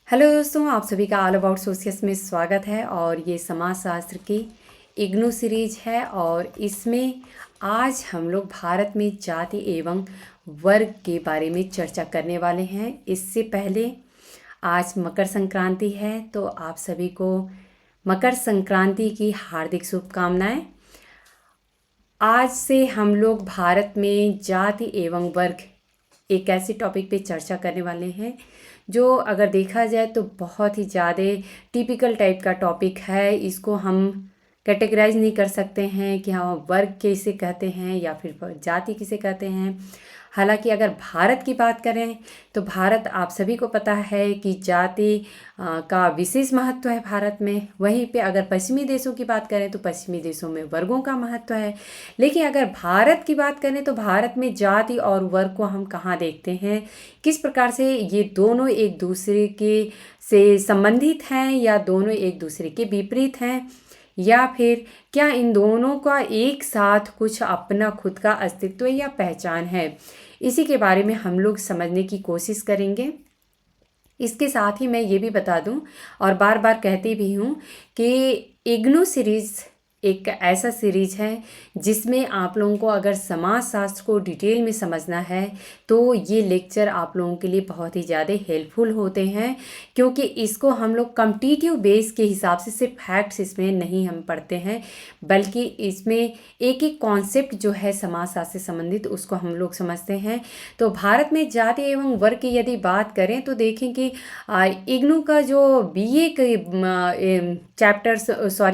Hello दोस्तों, आप सभी का ऑल अबाउट सोशियस में स्वागत है। और ये समाजशास्त्र की इग्नू सीरीज है और इसमें आज हम लोग भारत में जाति एवं वर्ग के बारे में चर्चा करने वाले हैं। इससे पहले आज मकर संक्रांति है, तो आप सभी को मकर संक्रांति की हार्दिक शुभकामनाएं। आज से हम लोग भारत में जाति एवं वर्ग एक ऐसे टॉपिक पे चर्चा करने वाले हैं जो अगर देखा जाए तो बहुत ही ज़्यादा टिपिकल टाइप का टॉपिक है। इसको हम कैटेगराइज नहीं कर सकते हैं कि हाँ वर्ग किसे कहते हैं या फिर जाति किसे कहते हैं। हालांकि अगर भारत की बात करें तो भारत आप सभी को पता है कि जाति का विशेष महत्व है भारत में। वहीं पे अगर पश्चिमी देशों की बात करें तो पश्चिमी देशों में वर्गों का महत्व है। लेकिन अगर भारत की बात करें तो भारत में जाति और वर्ग को हम कहाँ देखते हैं, किस प्रकार से ये दोनों एक दूसरे के से संबंधित हैं या दोनों एक दूसरे के विपरीत हैं, या फिर क्या इन दोनों का एक साथ कुछ अपना खुद का अस्तित्व या पहचान है। इसी के बारे में हम लोग समझने की कोशिश करेंगे। इसके साथ ही मैं ये भी बता दूं और बार बार कहती भी हूँ कि इग्नू सीरीज़ एक ऐसा सीरीज है जिसमें आप लोगों को अगर समाजशास्त्र को डिटेल में समझना है तो ये लेक्चर आप लोगों के लिए बहुत ही ज़्यादा हेल्पफुल होते हैं, क्योंकि इसको हम लोग कॉम्पिटिटिव बेस के हिसाब से सिर्फ फैक्ट्स इसमें नहीं हम पढ़ते हैं, बल्कि इसमें एक एक कॉन्सेप्ट जो है समाजशास्त्र से संबंधित उसको हम लोग समझते हैं। तो भारत में जाति एवं वर्ग की यदि बात करें तो देखें कि इग्नू का जो बीए के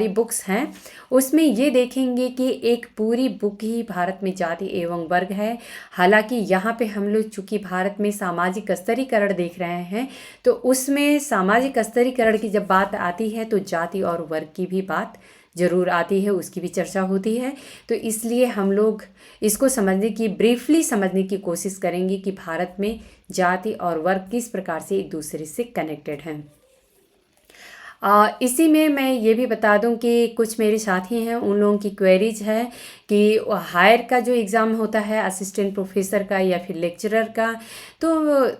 बुक्स हैं उसमें ये देखेंगे कि एक पूरी बुक ही भारत में जाति एवं वर्ग है। हालांकि यहाँ पे हम लोग चूँकि भारत में सामाजिक स्तरीकरण देख रहे हैं तो उसमें सामाजिक स्तरीकरण की जब बात आती है तो जाति और वर्ग की भी बात ज़रूर आती है, उसकी भी चर्चा होती है। तो इसलिए हम लोग इसको समझने की ब्रीफली समझने की कोशिश करेंगे कि भारत में जाति और वर्ग किस प्रकार से एक दूसरे से कनेक्टेड हैं। इसी में मैं ये भी बता दूं कि कुछ मेरे साथी हैं, उन लोगों की क्वेरीज है कि हायर का जो एग्ज़ाम होता है असिस्टेंट प्रोफेसर का या फिर लेक्चरर का, तो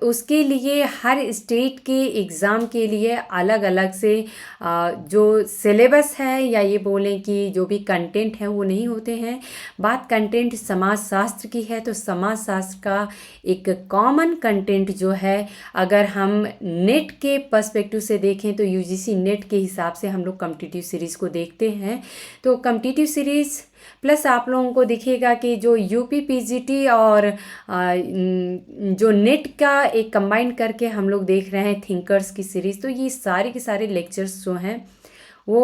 उसके लिए हर स्टेट के एग्ज़ाम के लिए अलग अलग से जो सिलेबस है या ये बोलें कि जो भी कंटेंट है वो नहीं होते हैं। बात कंटेंट समाजशास्त्र की है तो समाजशास्त्र का एक कॉमन कंटेंट जो है अगर हम नेट के पर्सपेक्टिव से देखें तो यूजीसी नेट के हिसाब से हम लोग कॉम्पिटिटिव सीरीज़ को देखते हैं। तो कॉम्पिटिटिव सीरीज़ प्लस आप लोगों को दिखेगा कि जो यूपी पीजीटी और जो नेट का एक कंबाइन करके हम लोग देख रहे हैं थिंकर्स की सीरीज़, तो ये सारे के सारे लेक्चर्स जो हैं वो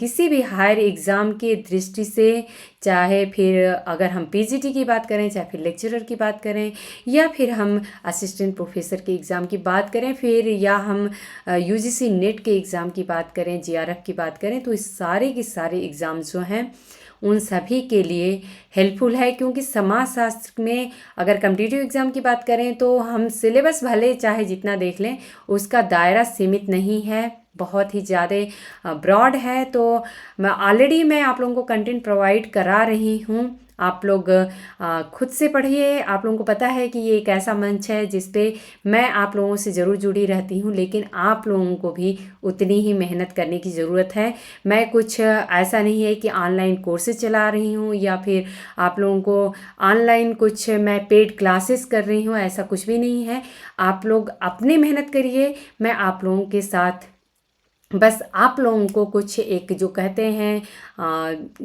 किसी भी हायर एग्ज़ाम की दृष्टि से, चाहे फिर अगर हम पीजीटी की बात करें, चाहे फिर लेक्चरर की बात करें, या फिर हम असिस्टेंट प्रोफेसर के एग्ज़ाम की बात करें, फिर या हम यूजीसी नेट के एग्ज़ाम की बात करें, जीआरएफ की बात करें, तो इस सारे के सारे एग्ज़ाम्स जो हैं उन सभी के लिए हेल्पफुल है। क्योंकि समाजशास्त्र में अगर कॉम्पिटिटिव एग्ज़ाम की बात करें तो हम सिलेबस भले चाहे जितना देख लें उसका दायरा सीमित नहीं है, बहुत ही ज़्यादा ब्रॉड है। तो मैं आप लोगों को कंटेंट प्रोवाइड करा रही हूँ, आप लोग खुद से पढ़िए। आप लोगों को पता है कि ये एक ऐसा मंच है जिस पे मैं आप लोगों से ज़रूर जुड़ी रहती हूँ, लेकिन आप लोगों को भी उतनी ही मेहनत करने की ज़रूरत है। मैं कुछ ऐसा नहीं है कि ऑनलाइन कोर्सेज चला रही हूँ या फिर आप लोगों को ऑनलाइन कुछ मैं पेड क्लासेस कर रही हूँ, ऐसा कुछ भी नहीं है। आप लोग अपने मेहनत करिए, मैं आप लोगों के साथ बस आप लोगों को कुछ एक जो कहते हैं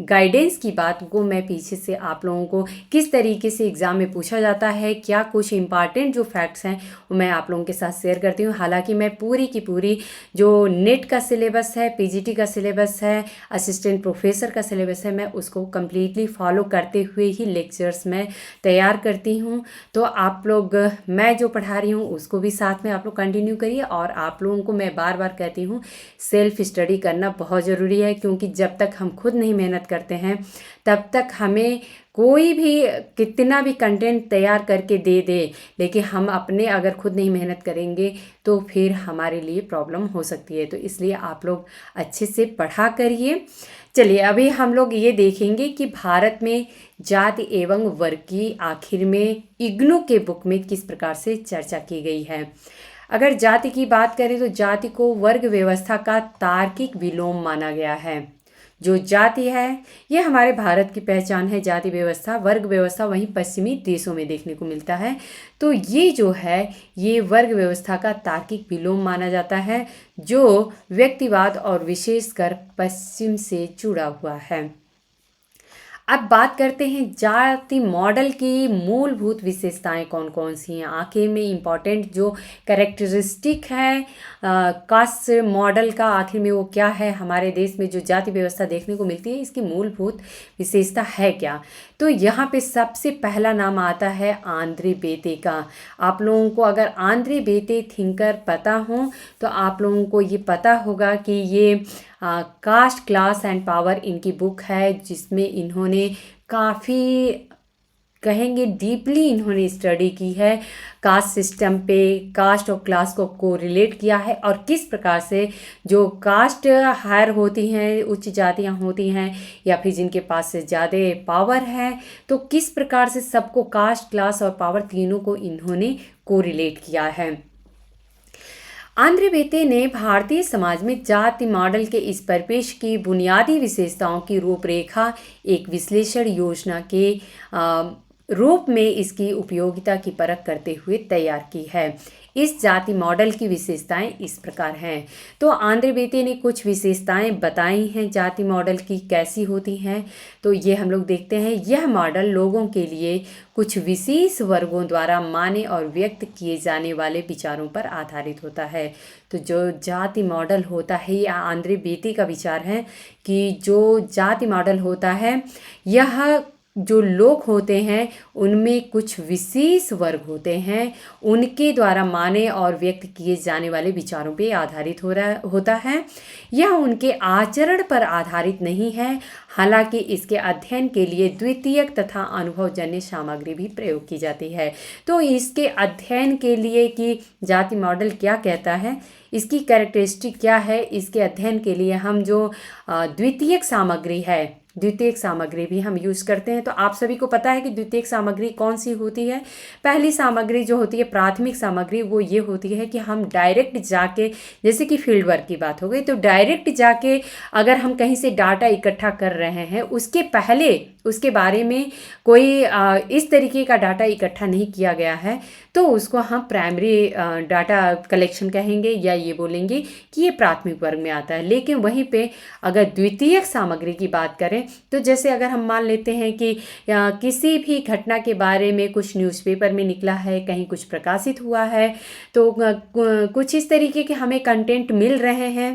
गाइडेंस की बात को मैं पीछे से आप लोगों को किस तरीके से एग्ज़ाम में पूछा जाता है, क्या कुछ इम्पॉर्टेंट जो फैक्ट्स हैं वो मैं आप लोगों के साथ शेयर करती हूँ। हालांकि मैं पूरी की पूरी जो नेट का सिलेबस है, पीजीटी का सिलेबस है, असिस्टेंट प्रोफेसर का सिलेबस है, मैं उसको कम्प्लीटली फॉलो करते हुए ही लेक्चर्स में तैयार करती हूँ। तो आप लोग मैं जो पढ़ा रही हूँ उसको भी साथ में आप लोग कंटिन्यू करिए। और आप लोगों को मैं बार बार कहती हूँ सेल्फ स्टडी करना बहुत ज़रूरी है, क्योंकि जब तक हम खुद नहीं मेहनत करते हैं तब तक हमें कोई भी कितना भी कंटेंट तैयार करके दे दे, लेकिन हम अपने अगर खुद नहीं मेहनत करेंगे तो फिर हमारे लिए प्रॉब्लम हो सकती है। तो इसलिए आप लोग अच्छे से पढ़ा करिए। चलिए अभी हम लोग ये देखेंगे कि भारत में जाति एवं वर्ग की आखिर में इग्नू के बुक में किस प्रकार से चर्चा की गई है। अगर जाति की बात करें तो जाति को वर्ग व्यवस्था का तार्किक विलोम माना गया है। जो जाति है ये हमारे भारत की पहचान है। जाति व्यवस्था, वर्ग व्यवस्था वहीं पश्चिमी देशों में देखने को मिलता है। तो ये जो है ये वर्ग व्यवस्था का तार्किक विलोम माना जाता है, जो व्यक्तिवाद और विशेषकर पश्चिम से जुड़ा हुआ है। अब बात करते हैं जाति मॉडल की मूलभूत विशेषताएं कौन कौन सी हैं। आखिर में इम्पॉर्टेंट जो कैरेक्टरिस्टिक है कास्ट मॉडल का, आखिर में वो क्या है। हमारे देश में जो जाति व्यवस्था देखने को मिलती है इसकी मूलभूत विशेषता है क्या। तो यहाँ पे सबसे पहला नाम आता है आंद्रे बेते का। आप लोगों को अगर आंद्रे बेते थिंकर पता हो तो आप लोगों को ये पता होगा कि ये कास्ट क्लास एंड पावर इनकी बुक है, जिसमें इन्होंने काफ़ी कहेंगे डीपली इन्होंने स्टडी की है कास्ट सिस्टम पे, कास्ट और क्लास को रिलेट किया है और किस प्रकार से जो कास्ट हायर होती हैं, उच्च जातियां होती हैं या फिर जिनके पास से ज़्यादा पावर है, तो किस प्रकार से सबको कास्ट क्लास और पावर तीनों को इन्होंने को रिलेट किया है। आंद्रे बेते ने भारतीय समाज में जाति मॉडल के इस परिपेक्ष की बुनियादी विशेषताओं की रूपरेखा एक विश्लेषण योजना के रूप में इसकी उपयोगिता की परख करते हुए तैयार की है। इस जाति मॉडल की विशेषताएं इस प्रकार हैं। तो आंद्रे बेते ने कुछ विशेषताएं बताई हैं जाति मॉडल की कैसी होती हैं। तो ये हम लोग देखते हैं। यह मॉडल लोगों के लिए कुछ विशेष वर्गों द्वारा माने और व्यक्त किए जाने वाले विचारों पर आधारित होता है। तो जो जाति मॉडल होता है, यह आंद्रे बेते का विचार है कि जो जाति मॉडल होता है यह जो लोग होते हैं उनमें कुछ विशेष वर्ग होते हैं, उनके द्वारा माने और व्यक्त किए जाने वाले विचारों पे आधारित होता है। यह उनके आचरण पर आधारित नहीं है। हालांकि इसके अध्ययन के लिए द्वितीयक तथा अनुभवजन्य सामग्री भी प्रयोग की जाती है। तो इसके अध्ययन के लिए कि जाति मॉडल क्या कहता है, इसकी कैरेक्टरिस्टिक क्या है, इसके अध्ययन के लिए हम जो द्वितीयक सामग्री है, द्वितीयक सामग्री भी हम यूज़ करते हैं। तो आप सभी को पता है कि द्वितीयक सामग्री कौन सी होती है। पहली सामग्री जो होती है प्राथमिक सामग्री, वो ये होती है कि हम डायरेक्ट जाके, जैसे कि फील्ड वर्क की बात हो गई, तो डायरेक्ट जाके अगर हम कहीं से डाटा इकट्ठा कर रहे हैं, उसके पहले उसके बारे में कोई इस तरीके का डाटा इकट्ठा नहीं किया गया है, तो उसको हम प्राइमरी डाटा कलेक्शन कहेंगे या ये बोलेंगे कि ये प्राथमिक वर्ग में आता है। लेकिन वहीं पे अगर द्वितीयक सामग्री की बात करें तो जैसे अगर हम मान लेते हैं कि किसी भी घटना के बारे में कुछ न्यूज़पेपर में निकला है, कहीं कुछ प्रकाशित हुआ है, तो कुछ इस तरीके के हमें कंटेंट मिल रहे हैं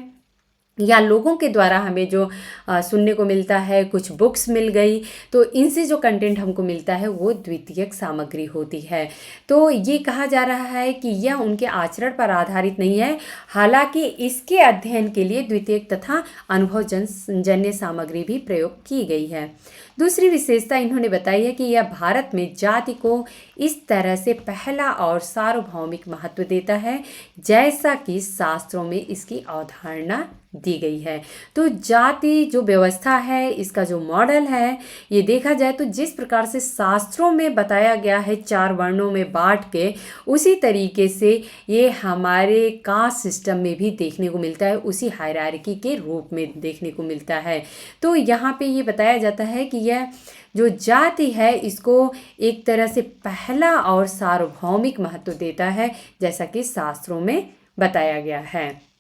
या लोगों के द्वारा हमें जो सुनने को मिलता है, कुछ बुक्स मिल गई, तो इनसे जो कंटेंट हमको मिलता है वो द्वितीयक सामग्री होती है। तो ये कहा जा रहा है कि यह उनके आचरण पर आधारित नहीं है। हालांकि इसके अध्ययन के लिए द्वितीयक तथा अनुभवजन्य सामग्री भी प्रयोग की गई है। दूसरी विशेषता इन्होंने बताई है कि यह भारत में जाति को इस तरह से पहला और सार्वभौमिक महत्व देता है जैसा कि शास्त्रों में इसकी अवधारणा दी गई है। तो जाति जो व्यवस्था है, इसका जो मॉडल है, ये देखा जाए तो जिस प्रकार से शास्त्रों में बताया गया है 4 वर्णों में बांट के, उसी तरीके से ये हमारे कास्ट सिस्टम में भी देखने को मिलता है, उसी हायरार्की के रूप में देखने को मिलता है। तो यहाँ पे ये बताया जाता है कि यह जो जाति है इसको एक तरह से पहला और सार्वभौमिक महत्व देता है, जैसा कि शास्त्रों में बताया गया है।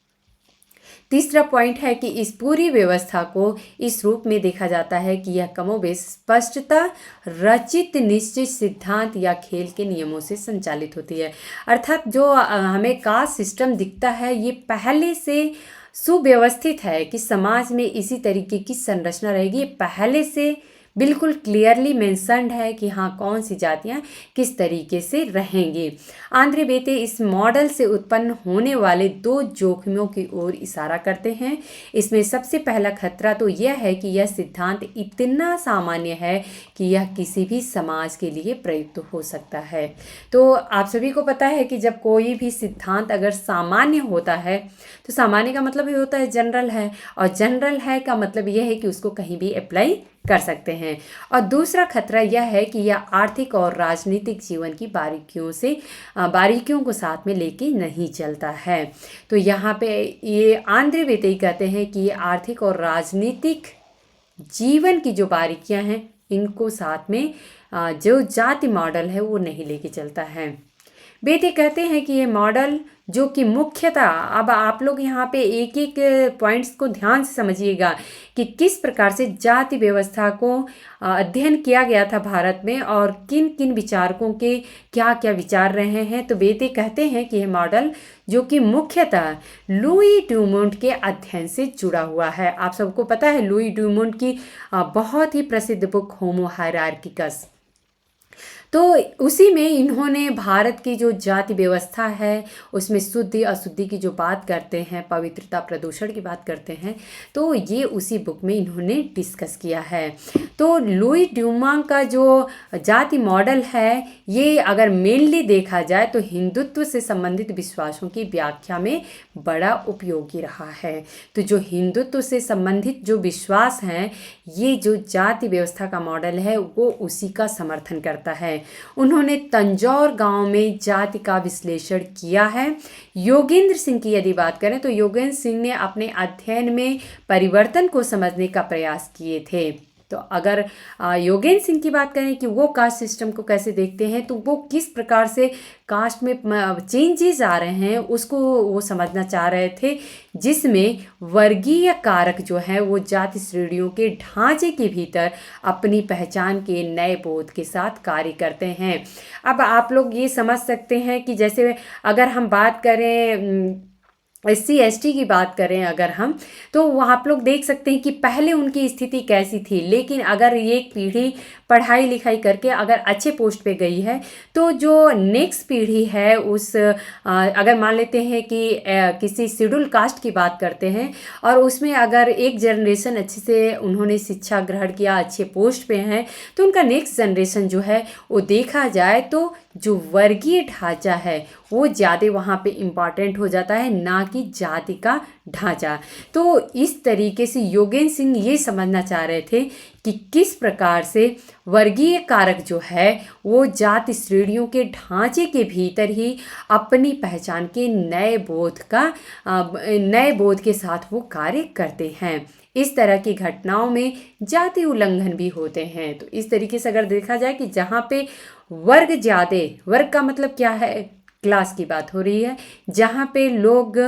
तीसरा पॉइंट है कि इस पूरी व्यवस्था को इस रूप में देखा जाता है कि यह कमोबेश स्पष्टता रचित निश्चित सिद्धांत या खेल के नियमों से संचालित होती है। अर्थात जो हमें कास्ट सिस्टम दिखता है ये पहले से सुव्यवस्थित है कि समाज में इसी तरीके की संरचना रहेगी। ये पहले से बिल्कुल क्लियरली मेंशन्ड है कि हाँ कौन सी जातियाँ किस तरीके से रहेंगी। आंद्रे बेते इस मॉडल से उत्पन्न होने वाले 2 जोखिमों की ओर इशारा करते हैं। इसमें सबसे पहला खतरा तो यह है कि यह सिद्धांत इतना सामान्य है कि यह किसी भी समाज के लिए प्रयुक्त हो सकता है। तो आप सभी को पता है कि जब कोई भी सिद्धांत अगर सामान्य होता है तो सामान्य का मतलब ये होता है जनरल है, और जनरल है का मतलब यह है कि उसको कहीं भी अप्लाई कर सकते हैं। और दूसरा खतरा यह है कि यह आर्थिक और राजनीतिक जीवन की बारीकियों को साथ में लेके नहीं चलता है। तो यहाँ पे ये आंद्रे वेतेई कहते हैं कि ये आर्थिक और राजनीतिक जीवन की जो बारीकियां हैं इनको साथ में जो जाति मॉडल है वो नहीं लेके चलता है। बेटे कहते हैं कि ये मॉडल जो कि मुख्यतः, अब आप लोग यहाँ पे एक एक पॉइंट्स को ध्यान से समझिएगा कि किस प्रकार से जाति व्यवस्था को अध्ययन किया गया था भारत में और किन किन विचारकों के क्या क्या विचार रहे हैं। तो बेटे कहते हैं कि यह मॉडल जो कि मुख्यतः लुई ड्यूमोंट के अध्ययन से जुड़ा हुआ है। आप सबको पता है लुई ड्यूमोंट की बहुत ही प्रसिद्ध बुक होमो हायरार्किकस, तो उसी में इन्होंने भारत की जो जाति व्यवस्था है उसमें शुद्धि अशुद्धि की जो बात करते हैं, पवित्रता प्रदूषण की बात करते हैं, तो ये उसी बुक में इन्होंने डिस्कस किया है। तो लुई ड्यूमा का जो जाति मॉडल है ये अगर मेनली देखा जाए तो हिंदुत्व से संबंधित विश्वासों की व्याख्या में बड़ा उपयोगी रहा है। तो जो हिंदुत्व से संबंधित जो विश्वास हैं ये जो जाति व्यवस्था का मॉडल है वो उसी का समर्थन करता है। उन्होंने तंजौर गांव में जाति का विश्लेषण किया है। योगेंद्र सिंह की यदि बात करें तो योगेंद्र सिंह ने अपने अध्ययन में परिवर्तन को समझने का प्रयास किए थे। तो अगर योगेंद्र सिंह की बात करें कि वो कास्ट सिस्टम को कैसे देखते हैं तो वो किस प्रकार से कास्ट में चेंजेस आ रहे हैं उसको वो समझना चाह रहे थे, जिसमें वर्गीय कारक जो है वो जाति श्रेणियों के ढांचे के भीतर अपनी पहचान के नए बोध के साथ कार्य करते हैं। अब आप लोग ये समझ सकते हैं कि जैसे अगर हम बात करें SC ST की बात करें अगर हम, तो वहाँ आप लोग देख सकते हैं कि पहले उनकी स्थिति कैसी थी, लेकिन अगर ये एक पीढ़ी पढ़ाई लिखाई करके अगर अच्छे पोस्ट पे गई है तो जो नेक्स्ट पीढ़ी है उस अगर मान लेते हैं कि किसी शेड्यूल कास्ट की बात करते हैं और उसमें अगर एक जनरेशन अच्छे से उन्होंने शिक्षा ग्रहण किया, अच्छे पोस्ट पे हैं, तो उनका नेक्स्ट जनरेशन जो है वो देखा जाए तो जो वर्गीय ढांचा है वो ज़्यादा वहाँ पे इम्पॉर्टेंट हो जाता है, ना कि जाति का ढांचा। तो इस तरीके से योगेंद्र सिंह ये समझना चाह रहे थे कि किस प्रकार से वर्गीय कारक जो है वो जाति श्रेणियों के ढांचे के भीतर ही अपनी पहचान के नए बोध के साथ वो कार्य करते हैं। इस तरह की घटनाओं में जाति उल्लंघन भी होते हैं। तो इस तरीके से अगर देखा जाए कि जहाँ पे वर्ग का मतलब क्या है, क्लास की बात हो रही है, जहाँ पे लोग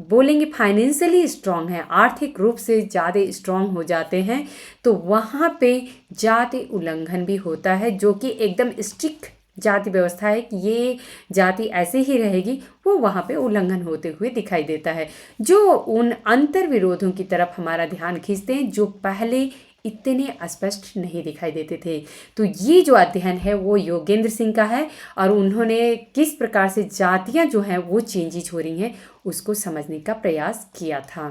बोलेंगे फाइनेंशियली स्ट्रांग है, आर्थिक रूप से ज़्यादा स्ट्रांग हो जाते हैं, तो वहाँ पे जाति उल्लंघन भी होता है, जो कि एकदम स्ट्रिक्ट जाति व्यवस्था है कि ये जाति ऐसे ही रहेगी, वो वहाँ पे उल्लंघन होते हुए दिखाई देता है, जो उन अंतर विरोधों की तरफ हमारा ध्यान खींचते हैं जो पहले इतने स्पष्ट नहीं दिखाई देते थे। तो ये जो अध्ययन है वो योगेंद्र सिंह का है और उन्होंने किस प्रकार से जातियाँ जो हैं वो चेंजेज हो रही हैं उसको समझने का प्रयास किया था।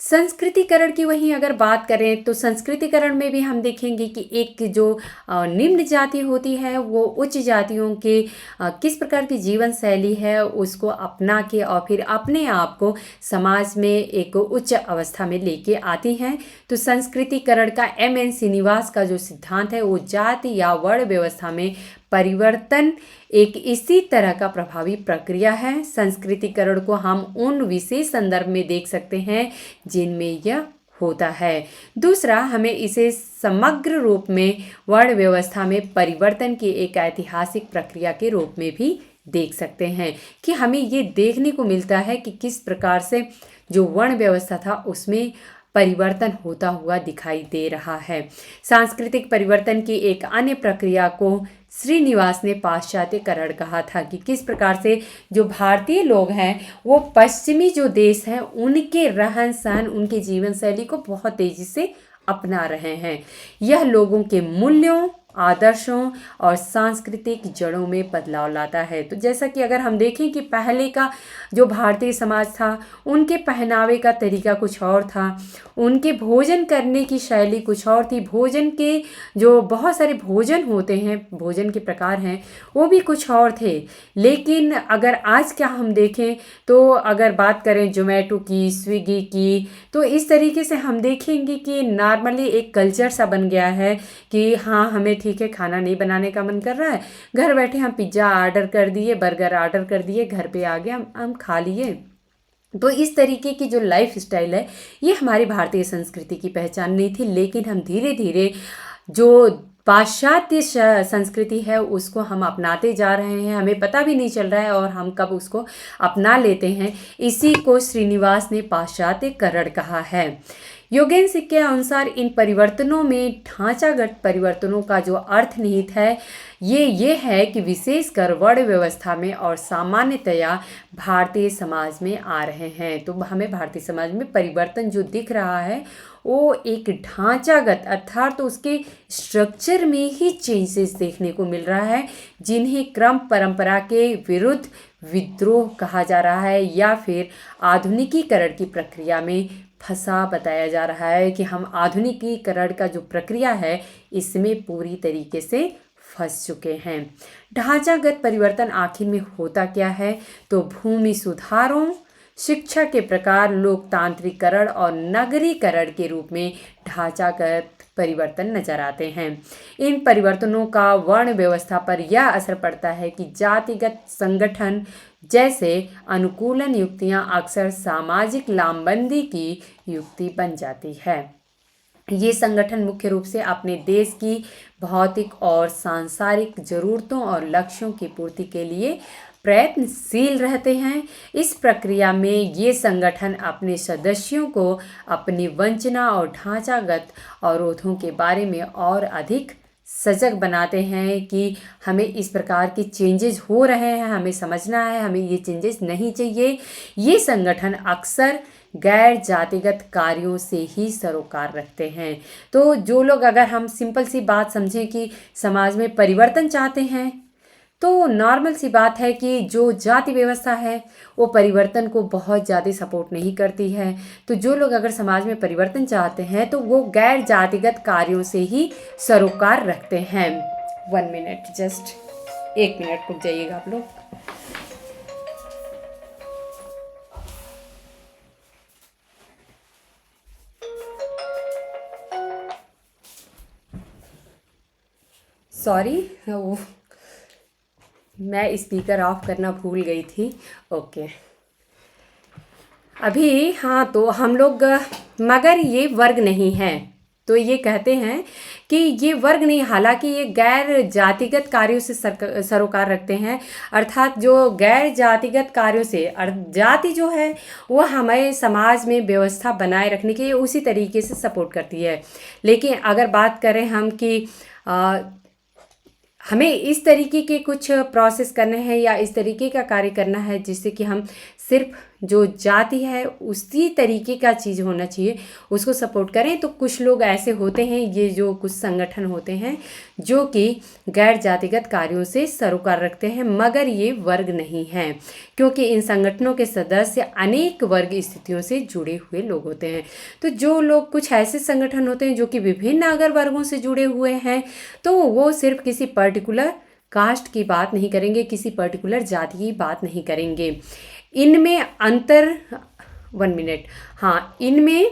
संस्कृतिकरण की वहीं अगर बात करें तो संस्कृतिकरण में भी हम देखेंगे कि एक जो निम्न जाति होती है वो उच्च जातियों के किस प्रकार की जीवन शैली है उसको अपना के और फिर अपने आप को समाज में एक उच्च अवस्था में लेके आती हैं। तो संस्कृतिकरण का MN श्रीनिवास का जो सिद्धांत है वो जाति या वर्ण व्यवस्था में परिवर्तन एक इसी तरह का प्रभावी प्रक्रिया है। संस्कृतिकरण को हम उन विशेष संदर्भ में देख सकते हैं जिनमें यह होता है। दूसरा, हमें इसे समग्र रूप में वर्ण व्यवस्था में परिवर्तन की एक ऐतिहासिक प्रक्रिया के रूप में भी देख सकते हैं कि हमें ये देखने को मिलता है कि किस प्रकार से जो वर्ण व्यवस्था था उसमें परिवर्तन होता हुआ दिखाई दे रहा है। सांस्कृतिक परिवर्तन की एक अन्य प्रक्रिया को श्रीनिवास ने पाश्चात्यकरण कहा था कि किस प्रकार से जो भारतीय लोग हैं वो पश्चिमी जो देश हैं उनके रहन सहन, उनके जीवन शैली को बहुत तेजी से अपना रहे हैं। यह लोगों के मूल्यों आदर्शों और सांस्कृतिक जड़ों में बदलाव लाता है। तो जैसा कि अगर हम देखें कि पहले का जो भारतीय समाज था, उनके पहनावे का तरीका कुछ और था, उनके भोजन करने की शैली कुछ और थी, भोजन के जो बहुत सारे भोजन होते हैं, भोजन के प्रकार हैं, वो भी कुछ और थे। लेकिन अगर आज क्या हम देखें, तो अगर बात करें जोमेटो की, स्विगी की, तो इस तरीके से हम देखेंगे कि नॉर्मली एक कल्चर सा बन गया है कि हाँ, हमें ठीक है खाना नहीं बनाने का मन कर रहा है, घर बैठे हम पिज़्ज़ा ऑर्डर कर दिए, बर्गर ऑर्डर कर दिए, घर पे आ गया, हम खा लिए। तो इस तरीके की जो लाइफ स्टाइल है, ये हमारी भारतीय संस्कृति की पहचान नहीं थी। लेकिन हम धीरे धीरे जो पाश्चात्य संस्कृति है उसको हम अपनाते जा रहे हैं, हमें पता भी नहीं चल रहा है और हम कब उसको अपना लेते हैं। इसी को श्रीनिवास ने पाश्चात्यकरण कहा है। योगेन सिंह के अनुसार इन परिवर्तनों में ढांचागत परिवर्तनों का जो अर्थ निहित है, ये है कि विशेषकर वर्ण व्यवस्था में और सामान्यतया भारतीय समाज में आ रहे हैं। तो हमें भारतीय समाज में परिवर्तन जो दिख रहा है वो एक ढांचागत अर्थात तो उसके स्ट्रक्चर में ही चेंजेस देखने को मिल रहा है, जिन्हें क्रम परंपरा के विरुद्ध विद्रोह कहा जा रहा है या फिर आधुनिकीकरण की प्रक्रिया में फंसा बताया जा रहा है कि हम आधुनिकीकरण का जो प्रक्रिया है इसमें पूरी तरीके से फंस चुके हैं। ढांचागत परिवर्तन आखिर में होता क्या है, तो भूमि सुधारों, शिक्षा के प्रकार, लोकतांत्रिकरण और नगरीकरण के रूप में ढांचागत परिवर्तन नजर आते हैं। इन परिवर्तनों का वर्ण व्यवस्था पर यह असर पड़ता है कि जातिगत संगठन जैसे अनुकूलन युक्तियां अक्सर सामाजिक लामबंदी की युक्ति बन जाती है। ये संगठन मुख्य रूप से अपने देश की भौतिक और सांसारिक जरूरतों और लक्ष्यों की पूर्ति के लिए प्रयत्नशील रहते हैं। इस प्रक्रिया में ये संगठन अपने सदस्यों को अपनी वंचना और ढांचागत अवरोधों के बारे में और अधिक सजग बनाते हैं कि हमें इस प्रकार के चेंजेस हो रहे हैं, हमें समझना है, हमें ये चेंजेस नहीं चाहिए। ये संगठन अक्सर गैर जातिगत कार्यों से ही सरोकार रखते हैं। तो जो लोग, अगर हम सिंपल सी बात समझें कि समाज में परिवर्तन चाहते हैं, तो नॉर्मल सी बात है कि जो जाति व्यवस्था है वो परिवर्तन को बहुत ज़्यादा सपोर्ट नहीं करती है। तो जो लोग अगर समाज में परिवर्तन चाहते हैं तो वो गैर जातिगत कार्यों से ही सरोकार रखते हैं। 1 मिनट, जस्ट 1 मिनट रुक जाइएगा आप लोग। सॉरी, वो मैं स्पीकर ऑफ करना भूल गई थी। ओके, अभी हाँ, तो हम लोग, मगर ये वर्ग नहीं है। तो ये कहते हैं कि ये वर्ग नहीं, हालांकि ये गैर जातिगत कार्यों से सरोकार रखते हैं। अर्थात जो गैर जातिगत कार्यों से, जाति जो है वो हमें समाज में व्यवस्था बनाए रखने के लिए उसी तरीके से सपोर्ट करती है। लेकिन अगर बात करें हम कि हमें इस तरीके के कुछ प्रोसेस करने हैं या इस तरीके का कार्य करना है जिससे कि हम सिर्फ जो जाति है उसी तरीके का चीज़ होना चाहिए उसको सपोर्ट करें, तो कुछ लोग ऐसे होते हैं, ये जो कुछ संगठन होते हैं जो कि गैर जातिगत कार्यों से सरोकार रखते हैं, मगर ये वर्ग नहीं हैं, क्योंकि इन संगठनों के सदस्य अनेक वर्ग स्थितियों से जुड़े हुए लोग होते हैं। तो जो लोग, कुछ ऐसे संगठन होते हैं जो कि विभिन्न अगर वर्गों से जुड़े हुए हैं, तो वो सिर्फ किसी पर्टिकुलर कास्ट की बात नहीं करेंगे, किसी पर्टिकुलर जाति की बात नहीं करेंगे। इनमें अंतर 1 मिनट, हाँ, इनमें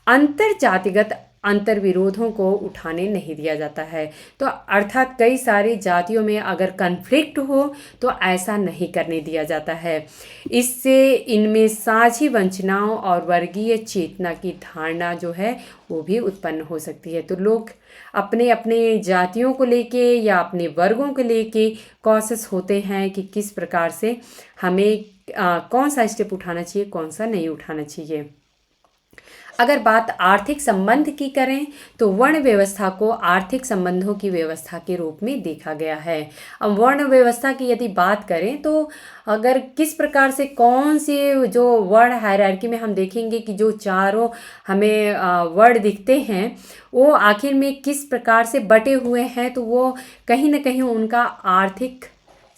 अंतर जातिगत अंतर विरोधों को उठाने नहीं दिया जाता है। तो अर्थात कई सारी जातियों में अगर कन्फ्लिक्ट हो तो ऐसा नहीं करने दिया जाता है। इससे इनमें साझी वंचनाओं और वर्गीय चेतना की धारणा जो है वो भी उत्पन्न हो सकती है। तो लोग अपने अपने जातियों को लेके या अपने वर्गों को लेके कॉशियस होते हैं कि किस प्रकार से हमें कौन सा स्टेप उठाना चाहिए, कौन सा नहीं उठाना चाहिए। अगर बात आर्थिक संबंध की करें तो वर्ण व्यवस्था को आर्थिक संबंधों की व्यवस्था के रूप में देखा गया है। अब वर्ण व्यवस्था की यदि बात करें तो अगर किस प्रकार से कौन से जो वर्ण हायरार्की में हम देखेंगे कि जो चारों हमें वर्ण दिखते हैं वो आखिर में किस प्रकार से बटे हुए हैं, तो वो कहीं ना कहीं उनका आर्थिक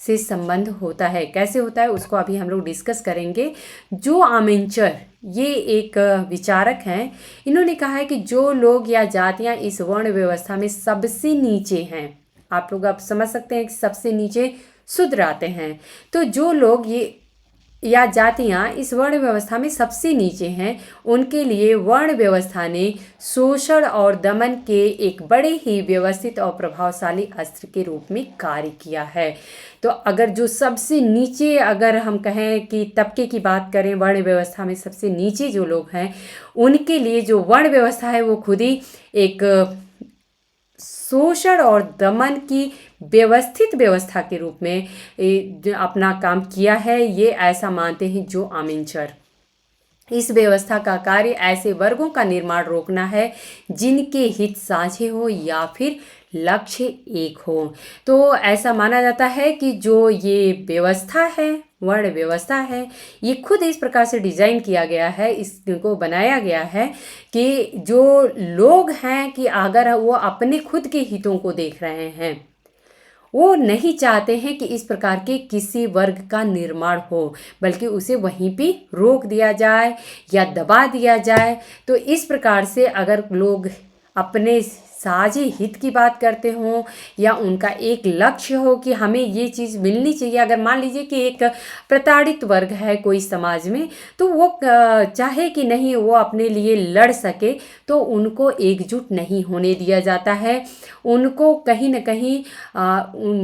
से संबंध होता है। कैसे होता है उसको अभी हम लोग डिस्कस करेंगे। जो आमेंचर ये एक विचारक हैं, इन्होंने कहा है कि जो लोग या जातियां इस वर्ण व्यवस्था में सबसे नीचे हैं, आप लोग अब समझ सकते हैं कि सबसे नीचे शूद्र आते हैं, तो जो लोग ये या जातियां इस वर्ण व्यवस्था में सबसे नीचे हैं, उनके लिए वर्ण व्यवस्था ने शोषण और दमन के एक बड़े ही व्यवस्थित और प्रभावशाली अस्त्र के रूप में कार्य किया है। तो अगर जो सबसे नीचे, अगर हम कहें कि तबके की बात करें, वर्ण व्यवस्था में सबसे नीचे जो लोग हैं, उनके लिए जो वर्ण व्यवस्था है वो खुद ही एक शोषण और दमन की व्यवस्थित व्यवस्था के रूप में अपना काम किया है। ये ऐसा मानते हैं जो आमेंचर। इस व्यवस्था का कार्य ऐसे वर्गों का निर्माण रोकना है जिनके हित साझे हो या फिर लक्ष्य एक हो। तो ऐसा माना जाता है कि जो ये व्यवस्था है, वर्ण व्यवस्था है, ये खुद इस प्रकार से डिज़ाइन किया गया है, इसको बनाया गया है कि जो लोग हैं कि अगर वो अपने खुद के हितों को देख रहे हैं, वो नहीं चाहते हैं कि इस प्रकार के किसी वर्ग का निर्माण हो, बल्कि उसे वहीं पे रोक दिया जाए या दबा दिया जाए। तो इस प्रकार से अगर लोग अपने साझे हित की बात करते हों या उनका एक लक्ष्य हो कि हमें ये चीज़ मिलनी चाहिए, अगर मान लीजिए कि एक प्रताड़ित वर्ग है कोई समाज में, तो वो चाहे कि नहीं वो अपने लिए लड़ सके, तो उनको एकजुट नहीं होने दिया जाता है, उनको कहीं ना कहीं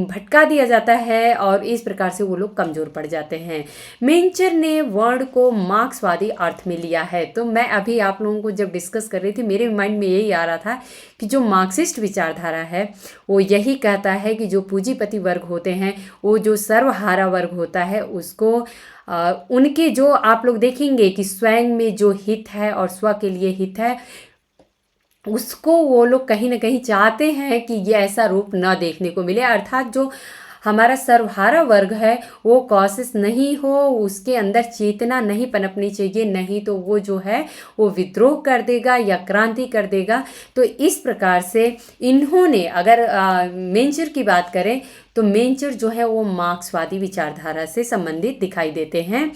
भटका दिया जाता है और इस प्रकार से वो लोग कमज़ोर पड़ जाते हैं। मेंचर ने वर्ण को मार्क्सवादी अर्थ में लिया है। तो मैं अभी आप लोगों को जब डिस्कस कर रही थी, मेरे माइंड में यही आ रहा था कि जो मार्क्सिस्ट विचारधारा है वो यही कहता है कि जो पूंजीपति वर्ग होते हैं, वो जो सर्वहारा वर्ग होता है, उसको उनके जो आप लोग देखेंगे कि स्वयं में जो हित है और स्व के लिए हित है, उसको वो लोग कहीं ना कहीं चाहते हैं कि ये ऐसा रूप ना देखने को मिले। अर्थात जो हमारा सर्वहारा वर्ग है वो कॉशियस नहीं हो, उसके अंदर चेतना नहीं पनपनी चाहिए, नहीं तो वो जो है वो विद्रोह कर देगा या क्रांति कर देगा। तो इस प्रकार से इन्होंने, अगर मेंचर की बात करें तो मेंचर जो है वो मार्क्सवादी विचारधारा से संबंधित दिखाई देते हैं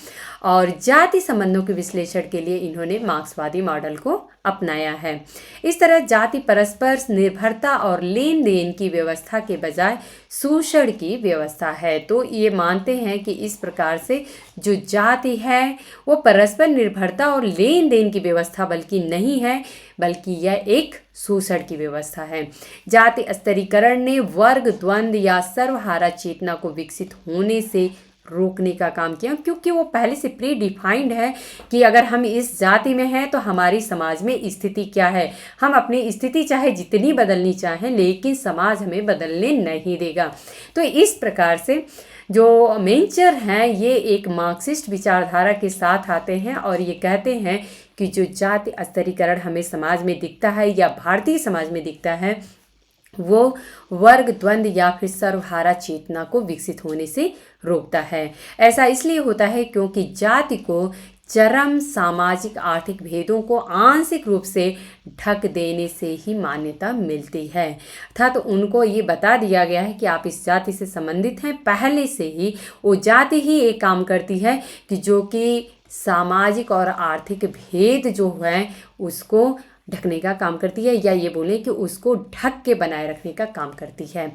और जाति संबंधों के विश्लेषण के लिए इन्होंने मार्क्सवादी मॉडल को अपनाया है। इस तरह जाति परस्पर निर्भरता और लेन देन की व्यवस्था के बजाय शोषण की व्यवस्था है। तो ये मानते हैं कि इस प्रकार से जो जाति है वो परस्पर निर्भरता और लेन देन की व्यवस्था बल्कि नहीं है, बल्कि यह एक शोषण की व्यवस्था है। जाति स्तरीकरण ने वर्ग द्वंद्व या सर्वहारा चेतना को विकसित होने से रोकने का काम किया, क्योंकि वो पहले से प्री डिफाइंड है कि अगर हम इस जाति में हैं तो हमारी समाज में स्थिति क्या है। हम अपनी स्थिति चाहे जितनी बदलनी चाहें, लेकिन समाज हमें बदलने नहीं देगा। तो इस प्रकार से जो मेंचर हैं ये एक मार्क्सिस्ट विचारधारा के साथ आते हैं और ये कहते हैं कि जो जाति स्तरीकरण हमें समाज में दिखता है या भारतीय समाज में दिखता है, वो वर्ग द्वंद्व या फिर सर्वहारा चेतना को विकसित होने से रोकता है। ऐसा इसलिए होता है क्योंकि जाति को चरम सामाजिक आर्थिक भेदों को आंशिक रूप से ढक देने से ही मान्यता मिलती है। अर्थात उनको ये बता दिया गया है कि आप इस जाति से संबंधित हैं, पहले से ही वो जाति ही एक काम करती है कि जो कि सामाजिक और आर्थिक भेद जो है उसको ढकने का काम करती है, या ये बोले कि उसको ढक के बनाए रखने का काम करती है।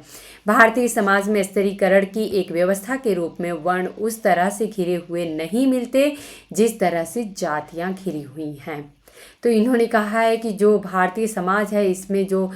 भारतीय समाज में स्तरीकरण की एक व्यवस्था के रूप में वर्ण उस तरह से घिरे हुए नहीं मिलते जिस तरह से जातियां घिरी हुई हैं। तो इन्होंने कहा है कि जो भारतीय समाज है इसमें जो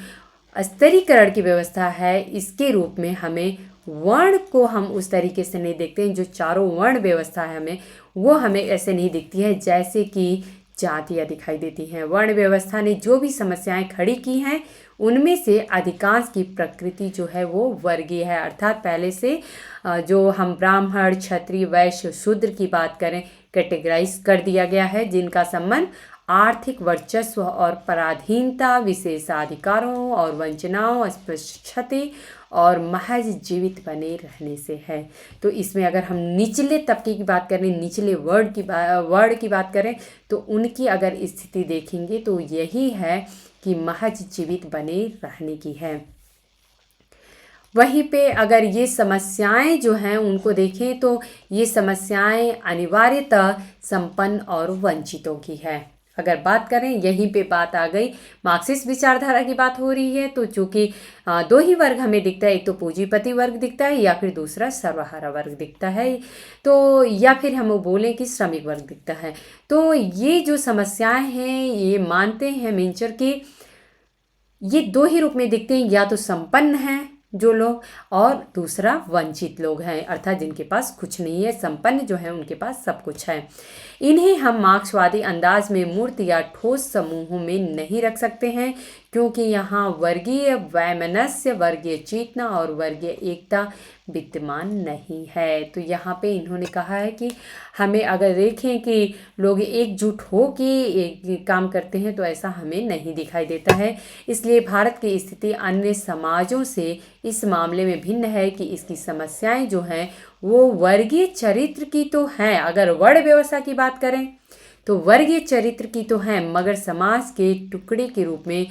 स्तरीकरण की व्यवस्था है, इसके रूप में हमें वर्ण को हम उस तरीके से नहीं देखते हैं। जो चारों वर्ण व्यवस्था है हमें वो हमें ऐसे नहीं दिखती है जैसे कि जातियाँ दिखाई देती हैं। वर्ण व्यवस्था ने जो भी समस्याएं खड़ी की हैं उनमें से अधिकांश की प्रकृति जो है वो वर्गीय है। अर्थात पहले से जो हम ब्राह्मण, क्षत्रिय, वैश्य, शूद्र की बात करें, कैटेगराइज कर दिया गया है, जिनका संबंध आर्थिक वर्चस्व और पराधीनता, विशेषाधिकारों और वंचनाओं, अस्पृश्यता और महज जीवित बने रहने से है। तो इसमें अगर हम निचले तबके की बात करें, निचले वर्ड की बात करें, तो उनकी अगर स्थिति देखेंगे तो यही है कि महज जीवित बने रहने की है। वहीं पे अगर ये समस्याएं जो हैं उनको देखें तो ये समस्याएं अनिवार्यतः संपन्न और वंचितों की है। अगर बात करें, यहीं पे बात आ गई, मार्क्सिस्ट विचारधारा की बात हो रही है, तो चूंकि दो ही वर्ग हमें दिखता है, एक तो पूंजीपति वर्ग दिखता है या फिर दूसरा सर्वहारा वर्ग दिखता है, तो या फिर हम बोलें कि श्रमिक वर्ग दिखता है। तो ये जो समस्याएं हैं, ये मानते हैं मेंचर कि ये दो ही रूप में दिखते हैं, या तो संपन्न हैं जो लोग और दूसरा वंचित लोग हैं, अर्थात जिनके पास कुछ नहीं है। संपन्न जो है उनके पास सब कुछ है। इन्हें हम मार्क्सवादी अंदाज में मूर्त या ठोस समूहों में नहीं रख सकते हैं, क्योंकि यहाँ वर्गीय वैमनस्य, वर्गीय चेतना और वर्गीय एकता विद्यमान नहीं है। तो यहाँ पे इन्होंने कहा है कि हमें अगर देखें कि लोग एकजुट हो के एक काम करते हैं तो ऐसा हमें नहीं दिखाई देता है। इसलिए भारत की स्थिति अन्य समाजों से इस मामले में भिन्न है कि इसकी समस्याएं जो हैं वो वर्गीय चरित्र की तो हैं। अगर वर्ण व्यवस्था की बात करें तो वर्गीय चरित्र की तो हैं, मगर समाज के टुकड़े के रूप में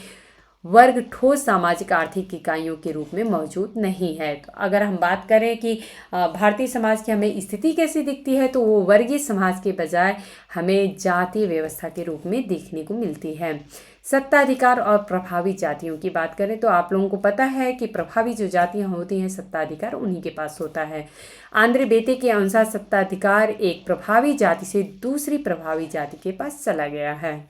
वर्ग ठोस सामाजिक आर्थिक इकाइयों के रूप में मौजूद नहीं है। तो अगर हम बात करें कि भारतीय समाज की हमें स्थिति कैसी दिखती है, तो वो वर्गीय समाज के बजाय हमें जातीय व्यवस्था के रूप में देखने को मिलती है। सत्ताधिकार और प्रभावी जातियों की बात करें तो आप लोगों को पता है कि प्रभावी जो जातियां होती हैं, सत्ताधिकार उन्हीं के पास होता है। आंद्रे बेते के अनुसार सत्ताधिकार एक प्रभावी जाति से दूसरी प्रभावी जाति के पास चला गया है।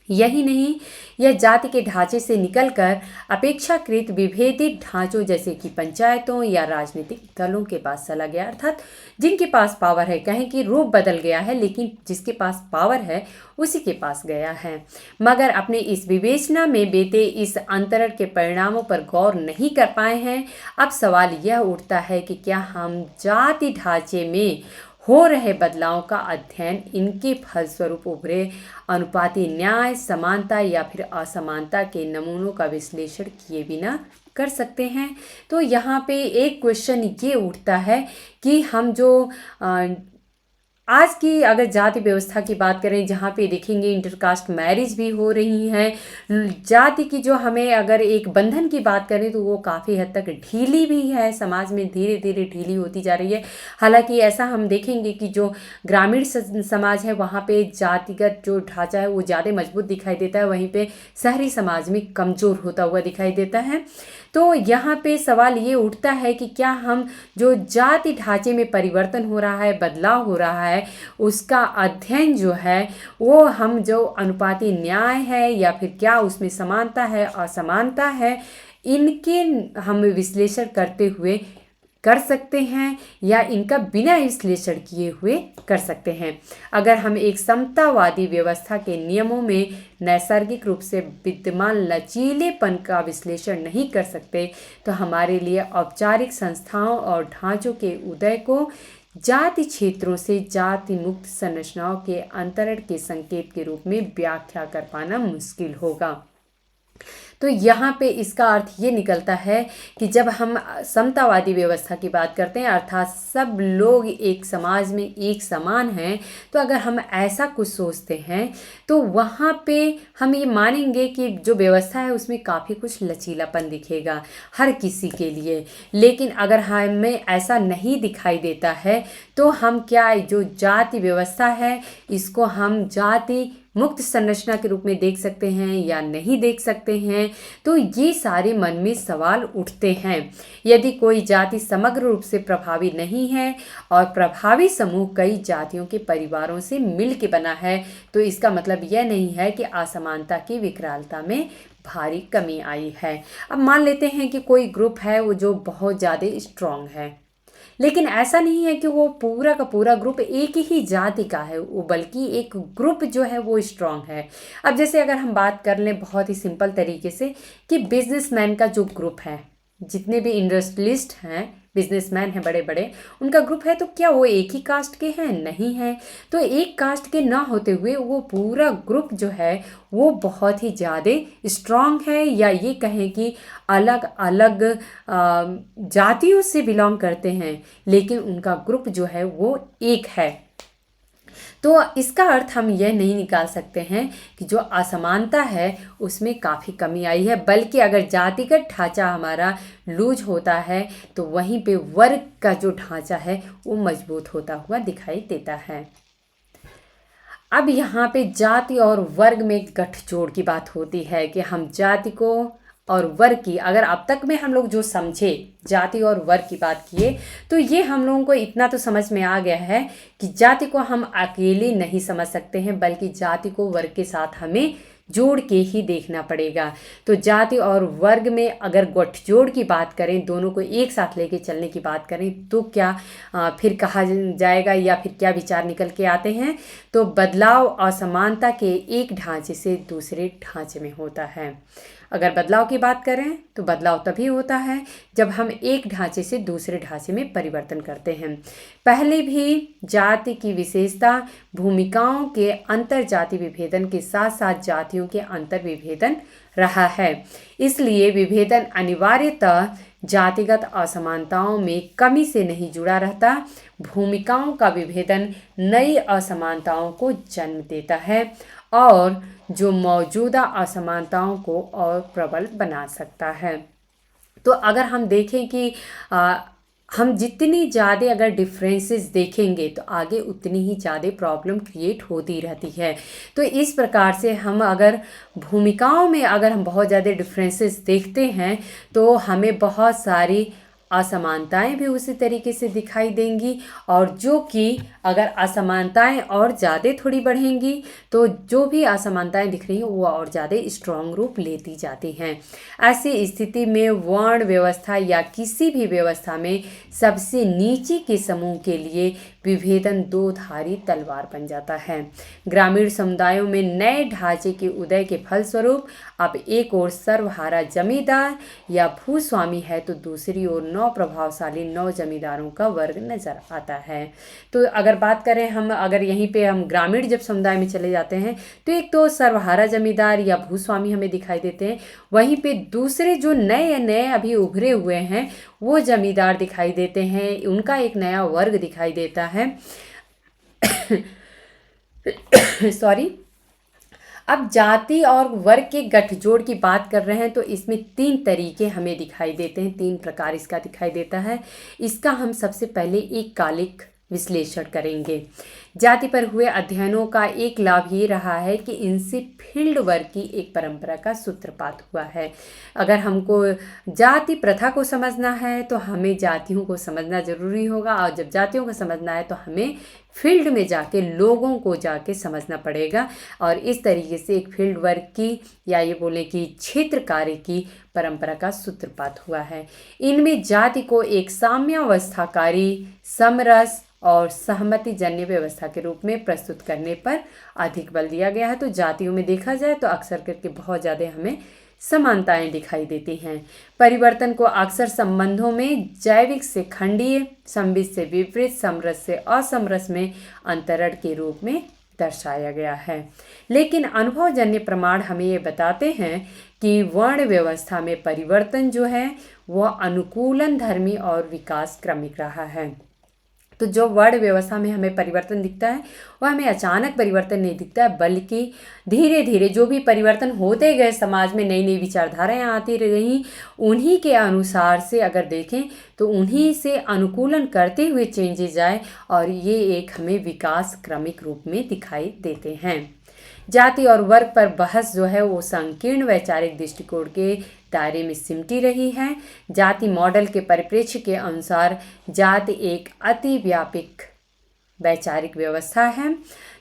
यही नहीं, यह जाति के ढांचे से निकलकर अपेक्षाकृत विभेदित ढांचों जैसे कि पंचायतों या राजनीतिक दलों के पास चला गया, अर्थात जिनके पास पावर है, कहें कि रूप बदल गया है, लेकिन जिसके पास पावर है उसी के पास गया है। मगर अपने इस विवेचना में बेटे इस अंतरण के परिणामों पर गौर नहीं कर पाए हैं। अब सवाल यह उठता है कि क्या हम जाति ढांचे में हो रहे बदलाव का अध्ययन इनके फलस्वरूप उभरे अनुपाती न्याय, समानता या फिर असमानता के नमूनों का विश्लेषण किए बिना कर सकते हैं। तो यहाँ पे एक क्वेश्चन ये उठता है कि हम जो आज की अगर जाति व्यवस्था की बात करें, जहाँ पे देखेंगे इंटरकास्ट मैरिज भी हो रही हैं, जाति की जो हमें अगर एक बंधन की बात करें तो वो काफ़ी हद तक ढीली भी है, समाज में धीरे धीरे ढीली होती जा रही है। हालांकि ऐसा हम देखेंगे कि जो ग्रामीण समाज है वहाँ पे जातिगत जो ढांचा है वो ज़्यादा मजबूत दिखाई देता है, वहीं पे शहरी समाज में कमज़ोर होता हुआ दिखाई देता है। तो यहाँ पे सवाल ये उठता है कि क्या हम जो जाति ढांचे में परिवर्तन हो रहा है, बदलाव हो रहा है, उसका अध्ययन जो है वो हम जो अनुपाती न्याय है या फिर क्या उसमें समानता है, असमानता है, इनके हम विश्लेषण करते हुए कर सकते हैं या इनका बिना विश्लेषण किए हुए कर सकते हैं। अगर हम एक समतावादी व्यवस्था के नियमों में नैसर्गिक रूप से विद्यमान लचीलेपन का विश्लेषण नहीं कर सकते तो हमारे लिए औपचारिक संस्थाओं और ढांचों के उदय को जाति क्षेत्रों से जाति मुक्त संरचनाओं के अंतरण के संकेत के रूप में व्याख्या कर पाना मुश्किल होगा। तो यहाँ पे इसका अर्थ ये निकलता है कि जब हम समतावादी व्यवस्था की बात करते हैं, अर्थात सब लोग एक समाज में एक समान हैं, तो अगर हम ऐसा कुछ सोचते हैं तो वहाँ पे हम ये मानेंगे कि जो व्यवस्था है उसमें काफ़ी कुछ लचीलापन दिखेगा हर किसी के लिए। लेकिन अगर हमें ऐसा नहीं दिखाई देता है तो हम क्या जो जाति व्यवस्था है इसको हम जाति मुक्त संरचना के रूप में देख सकते हैं या नहीं देख सकते हैं। तो ये सारे मन में सवाल उठते हैं। यदि कोई जाति समग्र रूप से प्रभावी नहीं है और प्रभावी समूह कई जातियों के परिवारों से मिल के बना है, तो इसका मतलब यह नहीं है कि असमानता की विकरालता में भारी कमी आई है। अब मान लेते हैं कि कोई ग्रुप है वो जो बहुत ज़्यादा स्ट्रॉन्ग है, लेकिन ऐसा नहीं है कि वो पूरा का पूरा ग्रुप एक ही जाति का है, वो बल्कि एक ग्रुप जो है वो स्ट्रांग है। अब जैसे अगर हम बात कर लें बहुत ही सिंपल तरीके से कि बिजनेसमैन का जो ग्रुप है, जितने भी इंडस्ट्रियलिस्ट हैं, बिजनेसमैन हैं बड़े बड़े, उनका ग्रुप है, तो क्या वो एक ही कास्ट के हैं? नहीं है। तो एक कास्ट के ना होते हुए वो पूरा ग्रुप जो है वो बहुत ही ज़्यादा स्ट्रांग है, या ये कहें कि अलग अलग जातियों से बिलोंग करते हैं, लेकिन उनका ग्रुप जो है वो एक है। तो इसका अर्थ हम यह नहीं निकाल सकते हैं कि जो असमानता है उसमें काफ़ी कमी आई है, बल्कि अगर जातिगत ढांचा हमारा लूज होता है तो वहीं पे वर्ग का जो ढांचा है वो मजबूत होता हुआ दिखाई देता है। अब यहाँ पे जाति और वर्ग में गठजोड़ की बात होती है कि हम जाति को और वर्ग की, अगर अब तक में हम लोग जो समझे जाति और वर्ग की बात किए, तो ये हम लोगों को इतना तो समझ में आ गया है कि जाति को हम अकेले नहीं समझ सकते हैं, बल्कि जाति को वर्ग के साथ हमें जोड़ के ही देखना पड़ेगा। तो जाति और वर्ग में अगर गठजोड़ की बात करें, दोनों को एक साथ लेके चलने की बात करें, तो क्या फिर कहा जाएगा या फिर क्या विचार निकल के आते हैं? तो बदलाव असमानता के एक ढांचे से दूसरे ढांचे में होता है। अगर बदलाव की बात करें तो बदलाव तभी होता है जब हम एक ढांचे से दूसरे ढांचे में परिवर्तन करते हैं। पहले भी जाति की विशेषता भूमिकाओं के अंतर जाति विभेदन के साथ साथ जातियों के अंतर विभेदन रहा है। इसलिए विभेदन अनिवार्यतः जातिगत असमानताओं में कमी से नहीं जुड़ा रहता। भूमिकाओं का विभेदन नई असमानताओं को जन्म देता है और जो मौजूदा असमानताओं को और प्रबल बना सकता है। तो अगर हम देखें कि हम जितनी ज़्यादा अगर डिफरेंसेस देखेंगे तो आगे उतनी ही ज़्यादा प्रॉब्लम क्रिएट होती रहती है। तो इस प्रकार से हम अगर भूमिकाओं में अगर हम बहुत ज़्यादा डिफरेंसेस देखते हैं तो हमें बहुत सारी असमानताएं भी उसी तरीके से दिखाई देंगी, और जो कि अगर असमानताएं और ज़्यादा थोड़ी बढ़ेंगी तो जो भी असमानताएं दिख रही हैं वो और ज़्यादा स्ट्रॉन्ग रूप लेती जाती हैं। ऐसी स्थिति में वर्ण व्यवस्था या किसी भी व्यवस्था में सबसे नीचे के समूह के लिए विभेदन दो धारी तलवार बन जाता है। ग्रामीण समुदायों में नए ढांचे के उदय के फलस्वरूप अब एक ओर सर्वहारा जमींदार या भूस्वामी है तो दूसरी ओर नौ प्रभावशाली नौ जमींदारों का वर्ग नजर आता है। तो अगर बात करें हम, अगर यहीं पे हम ग्रामीण जब समुदाय में चले जाते हैं तो एक तो सर्वहारा जमींदार या भूस्वामी हमें दिखाई देते हैं, वहीं पे दूसरे जो नए नए अभी उभरे हुए हैं वो जमींदार दिखाई देते हैं, उनका एक नया वर्ग दिखाई देता है। सॉरी। अब जाति और वर्ग के गठजोड़ की बात कर रहे हैं तो इसमें तीन तरीके हमें दिखाई देते हैं, तीन प्रकार इसका दिखाई देता है। इसका हम सबसे पहले एक कालिक विश्लेषण करेंगे। जाति पर हुए अध्ययनों का एक लाभ ये रहा है कि इनसे फील्ड वर्क की एक परंपरा का सूत्रपात हुआ है। अगर हमको जाति प्रथा को समझना है तो हमें जातियों को समझना ज़रूरी होगा, और जब जातियों को समझना है तो हमें फील्ड में जाके लोगों को जाके समझना पड़ेगा, और इस तरीके से एक फील्ड वर्क की या ये बोलें कि क्षेत्र कार्य की परंपरा का सूत्रपात हुआ है। इनमें जाति को एक साम्यावस्थाकारी, समरस और सहमति जन्य व्यवस्था के रूप में प्रस्तुत करने पर अधिक बल दिया गया है। तो जातियों में देखा जाए तो अक्सर करके बहुत ज़्यादा हमें समानताएं दिखाई देती हैं। परिवर्तन को अक्सर संबंधों में जैविक से खंडीय, सममित से विपरीत, समरस से असमरस में अंतरण के रूप में दर्शाया गया है। लेकिन अनुभवजन्य प्रमाण हमें ये बताते हैं कि वर्ण व्यवस्था में परिवर्तन जो है वह अनुकूलन धर्मी और विकास क्रमिक रहा है। तो जो वर्ण व्यवस्था में हमें परिवर्तन दिखता है वह हमें अचानक परिवर्तन नहीं दिखता है, बल्कि धीरे धीरे जो भी परिवर्तन होते गए, समाज में नई नई विचारधाराएं आती रहीं, उन्हीं के अनुसार से अगर देखें तो उन्हीं से अनुकूलन करते हुए चेंजेज आए, और ये एक हमें विकास क्रमिक रूप में दिखाई देते हैं। जाति और वर्ग पर बहस जो है वो संकीर्ण वैचारिक दृष्टिकोण के दायरे में सिमटी रही है। जाति मॉडल के परिप्रेक्ष्य के अनुसार जाति एक अति व्यापक वैचारिक व्यवस्था है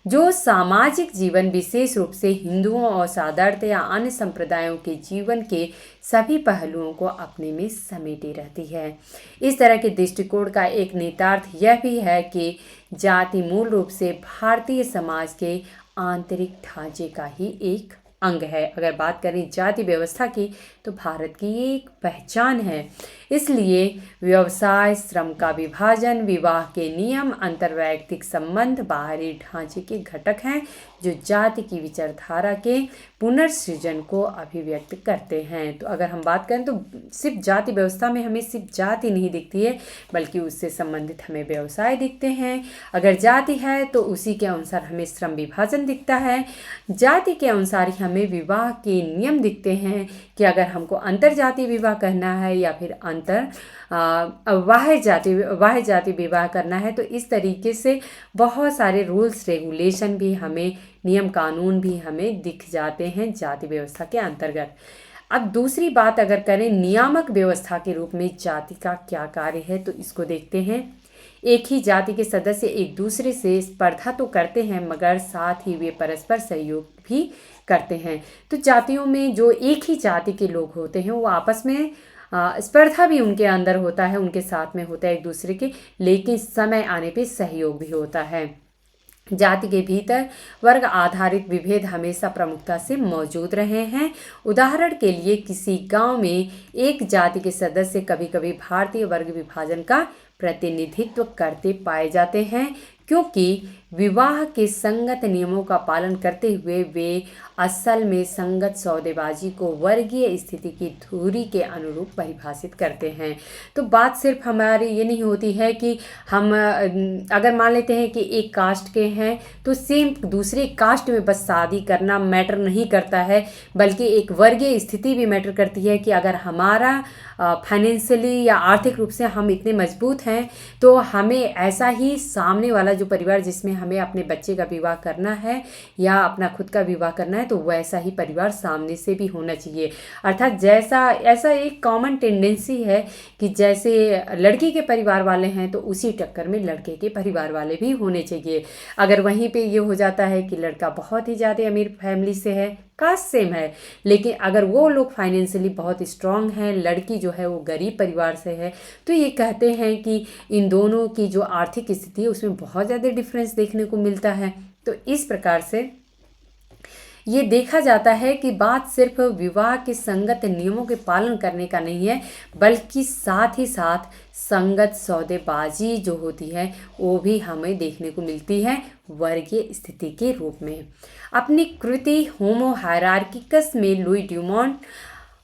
जो सामाजिक जीवन, विशेष रूप से हिंदुओं और साधारणतः या अन्य संप्रदायों के जीवन के सभी पहलुओं को अपने में समेटे रहती है। इस तरह के दृष्टिकोण का एक निहितार्थ यह भी है कि जाति मूल रूप से भारतीय समाज के आंतरिक ढांचे का ही एक अंग है। अगर बात करें जाति व्यवस्था की तो भारत की ये एक पहचान है। इसलिए व्यवसाय, श्रम का विभाजन, विवाह के नियम, अंतर्वैयक्तिक संबंध बाहरी ढांचे के घटक हैं जो जाति की विचारधारा के पुनर्सृजन को अभिव्यक्त करते हैं। तो अगर हम बात करें तो सिर्फ जाति व्यवस्था में हमें सिर्फ जाति नहीं दिखती है, बल्कि उससे संबंधित हमें व्यवसाय दिखते हैं। अगर जाति है तो उसी के अनुसार हमें श्रम विभाजन दिखता है। जाति के अनुसार ही हमें विवाह के नियम दिखते हैं कि अगर हमको अंतर जाति विवाह करना है या फिर बाह्य जाति विवाह करना है, तो इस तरीके से बहुत सारे रूल्स रेगुलेशन भी हमें, नियम कानून भी हमें दिख जाते हैं जाति व्यवस्था के अंतर्गत। अब दूसरी बात अगर करें नियामक व्यवस्था के रूप में जाति का क्या कार्य है, तो इसको देखते हैं। एक ही जाति के सदस्य एक दूसरे से स्पर्धा तो करते हैं, मगर साथ ही वे परस्पर सहयोग भी करते हैं। तो जातियों में जो एक ही जाति के लोग होते हैं वो आपस में स्पर्धा भी उनके अंदर होता है, उनके साथ में होता है एक दूसरे के, लेकिन समय आने पे सहयोग भी होता है। जाति के भीतर वर्ग आधारित विभेद हमेशा प्रमुखता से मौजूद रहे हैं। उदाहरण के लिए किसी गांव में एक जाति के सदस्य कभी कभी भारतीय वर्ग विभाजन का प्रतिनिधित्व करते पाए जाते हैं, क्योंकि विवाह के संगत नियमों का पालन करते हुए वे असल में संगत सौदेबाजी को वर्गीय स्थिति की धुरी के अनुरूप परिभाषित करते हैं। तो बात सिर्फ हमारी ये नहीं होती है कि हम अगर मान लेते हैं कि एक कास्ट के हैं तो सेम दूसरे कास्ट में बस शादी करना मैटर नहीं करता है, बल्कि एक वर्गीय स्थिति भी मैटर करती है कि अगर हमारा फाइनेंशियली या आर्थिक रूप से हम इतने मजबूत हैं तो हमें ऐसा ही सामने वाला जो परिवार जिसमें हमें अपने बच्चे का विवाह करना है या अपना खुद का विवाह करना है, तो वैसा ही परिवार सामने से भी होना चाहिए। अर्थात ऐसा एक कॉमन टेंडेंसी है कि जैसे लड़की के परिवार वाले हैं तो उसी टक्कर में लड़के के परिवार वाले भी होने चाहिए। अगर वहीं पे ये हो जाता है कि लड़का बहुत ही ज़्यादा अमीर फैमिली से है, कास्ट सेम है, लेकिन अगर वो लोग फाइनेंशियली बहुत स्ट्रांग हैं, लड़की जो है वो गरीब परिवार से है, तो ये कहते हैं कि इन दोनों की जो आर्थिक स्थिति है उसमें बहुत ज़्यादा डिफरेंस देखने को मिलता है। तो इस प्रकार से ये देखा जाता है कि बात सिर्फ विवाह के संगत नियमों के पालन करने का नहीं है, बल्कि साथ ही साथ संगत सौदेबाजी जो होती है वो भी हमें देखने को मिलती है वर्गीय स्थिति के रूप में। अपनी कृति होमो हायरार्किकस में लुई ड्यूमॉन्ट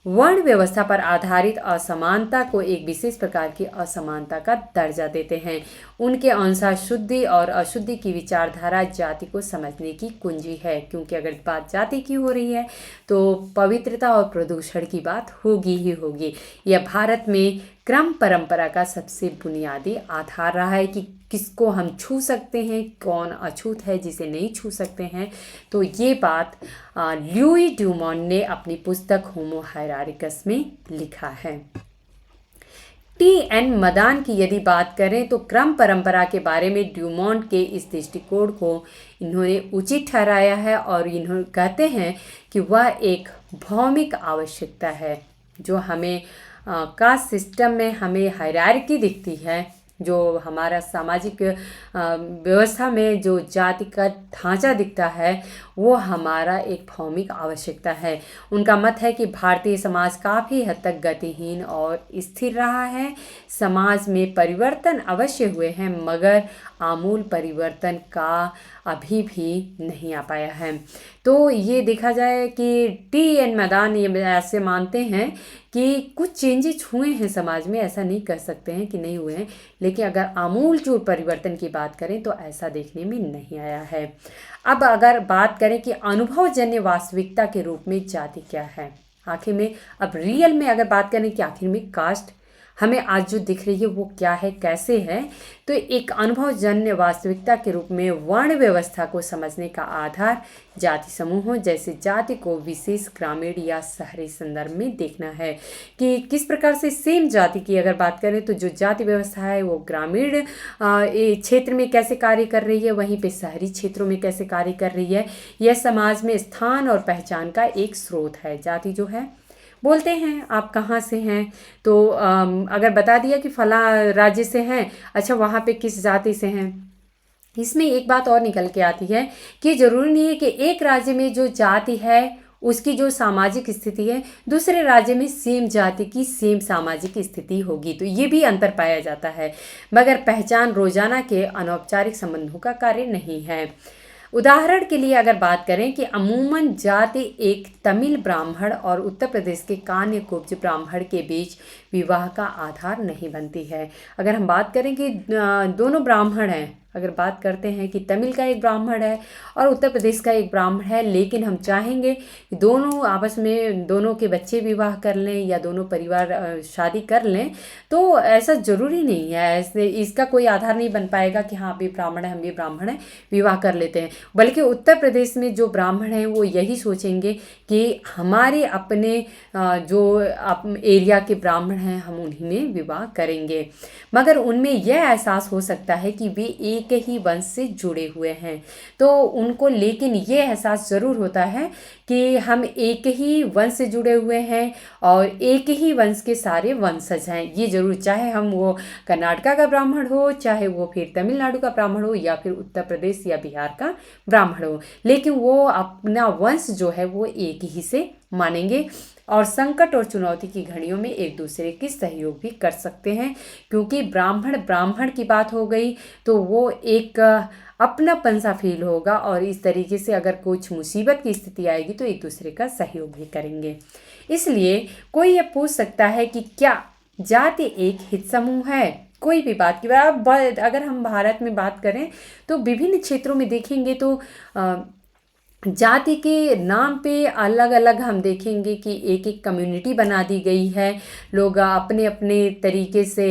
वर्ण व्यवस्था पर आधारित असमानता को एक विशेष प्रकार की असमानता का दर्जा देते हैं। उनके अनुसार शुद्धि और अशुद्धि की विचारधारा जाति को समझने की कुंजी है, क्योंकि अगर बात जाति की हो रही है तो पवित्रता और प्रदूषण की बात होगी ही होगी। यह भारत में क्रम परंपरा का सबसे बुनियादी आधार रहा है कि किसको हम छू सकते हैं, कौन अछूत है जिसे नहीं छू सकते हैं। तो ये बात ल्यूई ड्यूमॉन्ट ने अपनी पुस्तक होमो हायरार्किकस में लिखा है। टी.एन. मदान की यदि बात करें तो क्रम परंपरा के बारे में ड्यूमॉन्ट के इस दृष्टिकोण को इन्होंने उचित ठहराया है और इन्होंने कहते हैं कि वह एक भौमिक आवश्यकता है जो हमें कास्ट सिस्टम में हमें हायरार्की दिखती है, जो हमारा सामाजिक व्यवस्था में जो जाति का ढांचा दिखता है वो हमारा एक भौमिक आवश्यकता है। उनका मत है कि भारतीय समाज काफ़ी हद तक गतिहीन और स्थिर रहा है। समाज में परिवर्तन अवश्य हुए हैं, मगर आमूल परिवर्तन का अभी भी नहीं आ पाया है। तो ये देखा जाए कि टी.एन. मदान ये ऐसे मानते हैं कि कुछ चेंजेस हुए हैं समाज में, ऐसा नहीं कह सकते हैं कि नहीं हुए हैं, लेकिन अगर आमूल चूल परिवर्तन की बात करें तो ऐसा देखने में नहीं आया है। अब अगर बात करें कि अनुभवजन्य वास्तविकता के रूप में जाति क्या है, आखिर में अब रियल में अगर बात करें कि आखिर में कास्ट हमें आज जो दिख रही है वो क्या है, कैसे है, तो एक अनुभवजन्य वास्तविकता के रूप में वर्ण व्यवस्था को समझने का आधार जाति समूहों जैसे जाति को विशेष ग्रामीण या शहरी संदर्भ में देखना है कि किस प्रकार से सेम जाति की अगर बात करें तो जो जाति व्यवस्था है वो ग्रामीण क्षेत्र में कैसे कार्य कर रही है, वहीं पे शहरी क्षेत्रों में कैसे कार्य कर रही है। यह समाज में स्थान और पहचान का एक स्रोत है। जाति जो है, बोलते हैं आप कहाँ से हैं, तो अगर बता दिया कि फला राज्य से हैं, अच्छा वहाँ पे किस जाति से हैं। इसमें एक बात और निकल के आती है कि ज़रूरी नहीं है कि एक राज्य में जो जाति है उसकी जो सामाजिक स्थिति है दूसरे राज्य में सेम जाति की सेम सामाजिक स्थिति होगी। तो ये भी अंतर पाया जाता है, मगर पहचान रोजाना के अनौपचारिक संबंधों का कार्य नहीं है। उदाहरण के लिए अगर बात करें कि अमूमन जाति एक तमिल ब्राह्मण और उत्तर प्रदेश के कान्य कुब्ज ब्राह्मण के बीच विवाह का आधार नहीं बनती है। अगर हम बात करें कि दोनों ब्राह्मण हैं, अगर बात करते हैं कि तमिल का एक ब्राह्मण है और उत्तर प्रदेश का एक ब्राह्मण है, लेकिन हम चाहेंगे कि दोनों आपस में दोनों के बच्चे विवाह कर लें या दोनों परिवार शादी कर लें, तो ऐसा ज़रूरी नहीं है। ऐसे इसका कोई आधार नहीं बन पाएगा कि हाँ आप भी ब्राह्मण हैं हम भी ब्राह्मण हैं, विवाह कर लेते हैं। बल्कि उत्तर प्रदेश में जो ब्राह्मण हैं वो यही सोचेंगे कि हमारे अपने जो एरिया के ब्राह्मण हैं हम उन्हीं में विवाह करेंगे, मगर उनमें यह एहसास हो सकता है कि वे एक ही वंश से जुड़े हुए हैं। तो उनको लेकिन ये एहसास ज़रूर होता है कि हम एक ही वंश से जुड़े हुए हैं और एक ही वंश के सारे वंशज हैं, ये ज़रूर, चाहे हम वो कर्नाटका का ब्राह्मण हो, चाहे वो फिर तमिलनाडु का ब्राह्मण हो या फिर उत्तर प्रदेश या बिहार का ब्राह्मण हो, लेकिन वो अपना वंश जो है वो एक ही से मानेंगे और संकट और चुनौती की घड़ियों में एक दूसरे की सहयोग भी कर सकते हैं। क्योंकि ब्राह्मण ब्राह्मण की बात हो गई तो वो एक अपनापन सा फील होगा और इस तरीके से अगर कुछ मुसीबत की स्थिति आएगी तो एक दूसरे का सहयोग भी करेंगे। इसलिए कोई ये पूछ सकता है कि क्या जाति एक हित समूह है? कोई भी बात की अगर हम भारत में बात करें तो विभिन्न क्षेत्रों में देखेंगे तो जाति के नाम पे अलग अलग हम देखेंगे कि एक एक कम्युनिटी बना दी गई है। लोग अपने अपने तरीके से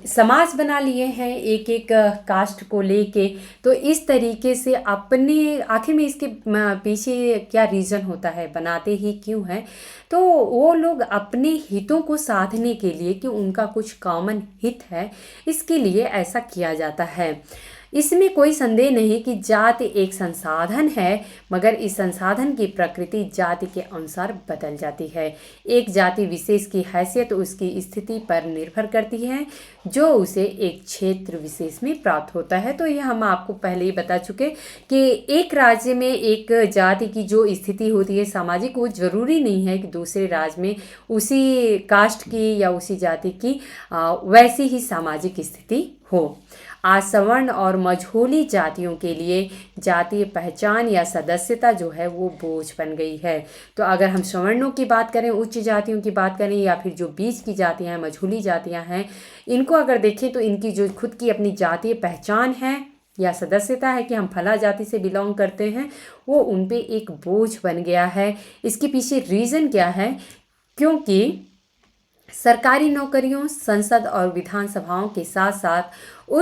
समाज बना लिए हैं एक एक कास्ट को लेके। तो इस तरीके से अपने आखिर में इसके पीछे क्या रीज़न होता है, बनाते ही क्यों हैं? तो वो लोग अपने हितों को साधने के लिए कि उनका कुछ कॉमन हित है, इसके लिए ऐसा किया जाता है। इसमें कोई संदेह नहीं कि जाति एक संसाधन है, मगर इस संसाधन की प्रकृति जाति के अनुसार बदल जाती है। एक जाति विशेष की हैसियत उसकी स्थिति पर निर्भर करती है जो उसे एक क्षेत्र विशेष में प्राप्त होता है। तो यह हम आपको पहले ही बता चुके कि एक राज्य में एक जाति की जो स्थिति होती है सामाजिक, वो ज़रूरी नहीं है कि दूसरे राज्य में उसी कास्ट की या उसी जाति की वैसी ही सामाजिक स्थिति हो। आज सवर्ण और मझोली जातियों के लिए जातीय पहचान या सदस्यता जो है वो बोझ बन गई है। तो अगर हम सवर्णों की बात करें, उच्च जातियों की बात करें या फिर जो बीच की जातियां हैं, मझोली जातियां हैं, इनको अगर देखें तो इनकी जो खुद की अपनी जातीय पहचान है या सदस्यता है कि हम फला जाति से बिलोंग करते हैं, वो उन पे एक बोझ बन गया है। इसके पीछे रीज़न क्या है? क्योंकि सरकारी नौकरियों, संसद और विधानसभाओं के साथ साथ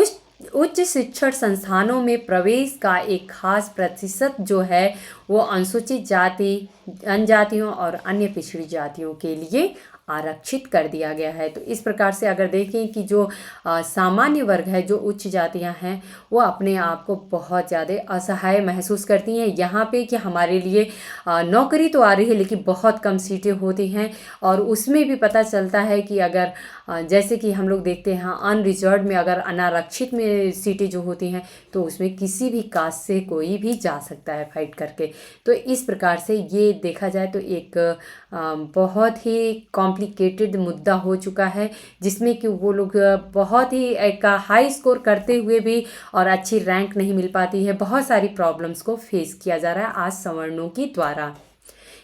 उच्च शिक्षण संस्थानों में प्रवेश का एक खास प्रतिशत जो है वो अनुसूचित जाति, जनजातियों और अन्य पिछड़ी जातियों के लिए आरक्षित कर दिया गया है। तो इस प्रकार से अगर देखें कि जो सामान्य वर्ग है, जो उच्च जातियां हैं, वो अपने आप को बहुत ज़्यादा असहाय महसूस करती हैं यहाँ पे कि हमारे लिए नौकरी तो आ रही है लेकिन बहुत कम सीटें होती हैं। और उसमें भी पता चलता है कि अगर जैसे कि हम लोग देखते हैं अनरिजर्व में अगर अनारक्षित में सीटें जो होती हैं तो उसमें किसी भी कास्ट से कोई भी जा सकता है फाइट करके। तो इस प्रकार से ये देखा जाए तो एक बहुत ही कॉम्प्लिकेटेड मुद्दा हो चुका है, जिसमें कि वो लोग बहुत ही एक हाई स्कोर करते हुए भी और अच्छी रैंक नहीं मिल पाती है। बहुत सारी प्रॉब्लम्स को फेस किया जा रहा है आज सवर्णों के द्वारा।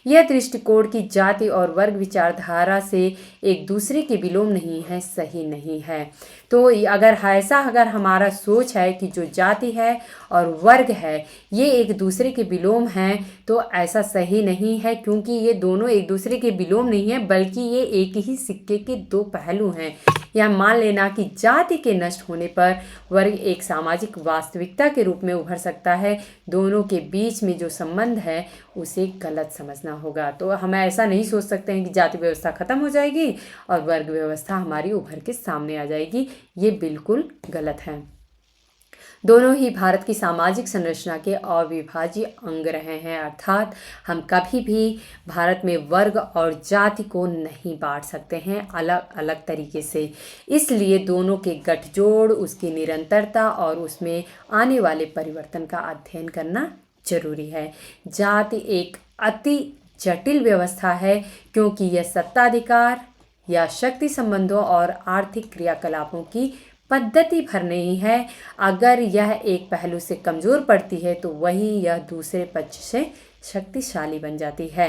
यह दृष्टिकोण की जाति और वर्ग विचारधारा से एक दूसरे के विलोम नहीं है, सही नहीं है। तो अगर हमारा सोच है कि जो जाति है और वर्ग है ये एक दूसरे के विलोम हैं, तो ऐसा सही नहीं है, क्योंकि ये दोनों एक दूसरे के विलोम नहीं है बल्कि ये एक ही सिक्के के दो पहलू हैं। यह मान लेना कि जाति के नष्ट होने पर वर्ग एक सामाजिक वास्तविकता के रूप में उभर सकता है, दोनों के बीच में जो संबंध है उसे गलत समझना होगा। तो हम ऐसा नहीं सोच सकते हैं कि जाति व्यवस्था खत्म हो जाएगी और वर्ग व्यवस्था हमारी उभर के सामने आ जाएगी, ये बिल्कुल गलत है। दोनों ही भारत की सामाजिक संरचना के अविभाज्य अंग रहे हैं, अर्थात हम कभी भी भारत में वर्ग और जाति को नहीं बांट सकते हैं अलग अलग तरीके से। इसलिए दोनों के गठजोड़, उसकी निरंतरता और उसमें आने वाले परिवर्तन का अध्ययन करना जरूरी है। जाति एक अति जटिल व्यवस्था है, क्योंकि यह सत्ताधिकार या शक्ति संबंधों और आर्थिक क्रियाकलापों की पद्धति भर नहीं है। अगर यह एक पहलू से कमज़ोर पड़ती है तो वही यह दूसरे पक्ष से शक्तिशाली बन जाती है।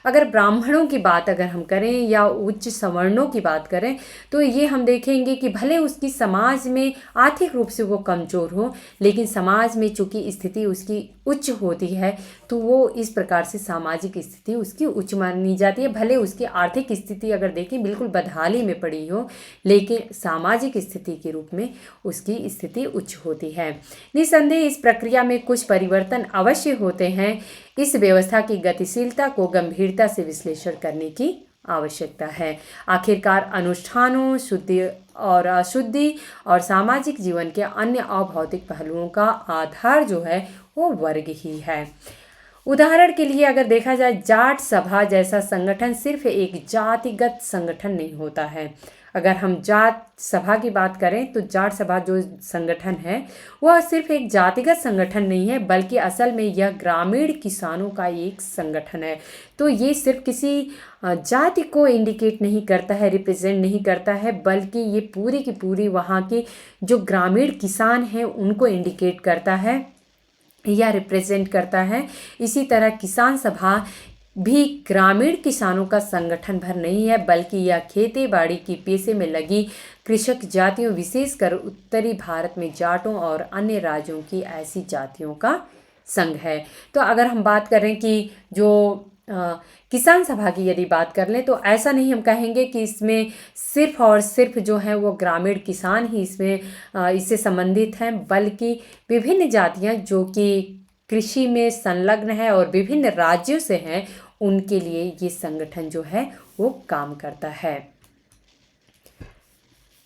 अगर ब्राह्मणों की बात अगर हम करें या उच्च सवर्णों की बात करें तो ये हम देखेंगे कि भले उसकी समाज में आर्थिक रूप से वो कमज़ोर हो, लेकिन समाज में चूँकि स्थिति उसकी उच्च होती है तो वो इस प्रकार से सामाजिक स्थिति उसकी उच्च मानी जाती है। भले उसकी आर्थिक स्थिति अगर देखें बिल्कुल बदहाली में पड़ी हो, लेकिन सामाजिक स्थिति के रूप में उसकी स्थिति उच्च होती है। निसंदेह इस प्रक्रिया में कुछ परिवर्तन अवश्य होते हैं। इस व्यवस्था की गतिशीलता को गंभीरता से विश्लेषण करने की आवश्यकता है। आखिरकार अनुष्ठानों, शुद्धि और अशुद्धि और सामाजिक जीवन के अन्य अभौतिक पहलुओं का आधार जो है वो वर्ग ही है। उदाहरण के लिए अगर देखा जाए, जाट सभा जैसा संगठन सिर्फ एक जातिगत संगठन नहीं होता है। अगर हम जाट सभा की बात करें तो जाट सभा जो संगठन है वह सिर्फ एक जातिगत संगठन नहीं है, बल्कि असल में यह ग्रामीण किसानों का एक संगठन है। तो ये सिर्फ किसी जाति को इंडिकेट नहीं करता है, रिप्रेजेंट नहीं करता है, बल्कि ये पूरी की पूरी वहाँ के जो ग्रामीण किसान हैं उनको इंडिकेट करता है या रिप्रेजेंट करता है। इसी तरह किसान सभा भी ग्रामीण किसानों का संगठन भर नहीं है, बल्कि यह खेती बाड़ी की पेशे में लगी कृषक जातियों, विशेषकर उत्तरी भारत में जाटों और अन्य राज्यों की ऐसी जातियों का संघ है। तो अगर हम बात करें कि जो किसान सभा की यदि बात कर लें तो ऐसा नहीं हम कहेंगे कि इसमें सिर्फ और सिर्फ जो है वो ग्रामीण किसान ही इसमें इससे संबंधित हैं, बल्कि विभिन्न जातियां जो कि कृषि में संलग्न है और विभिन्न राज्यों से हैं, उनके लिए ये संगठन जो है वो काम करता है।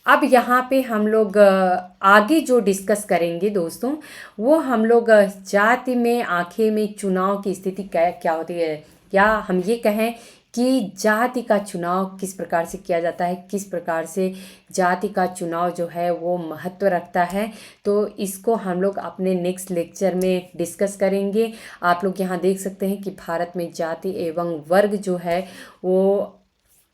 अब यहाँ पे हम लोग आगे जो डिस्कस करेंगे दोस्तों, वो हम लोग जाति में आखिर में चुनाव की स्थिति क्या होती है, या हम ये कहें कि जाति का चुनाव किस प्रकार से किया जाता है, किस प्रकार से जाति का चुनाव जो है वो महत्व रखता है। तो इसको हम लोग अपने नेक्स्ट लेक्चर में डिस्कस करेंगे। आप लोग यहाँ देख सकते हैं कि भारत में जाति एवं वर्ग जो है वो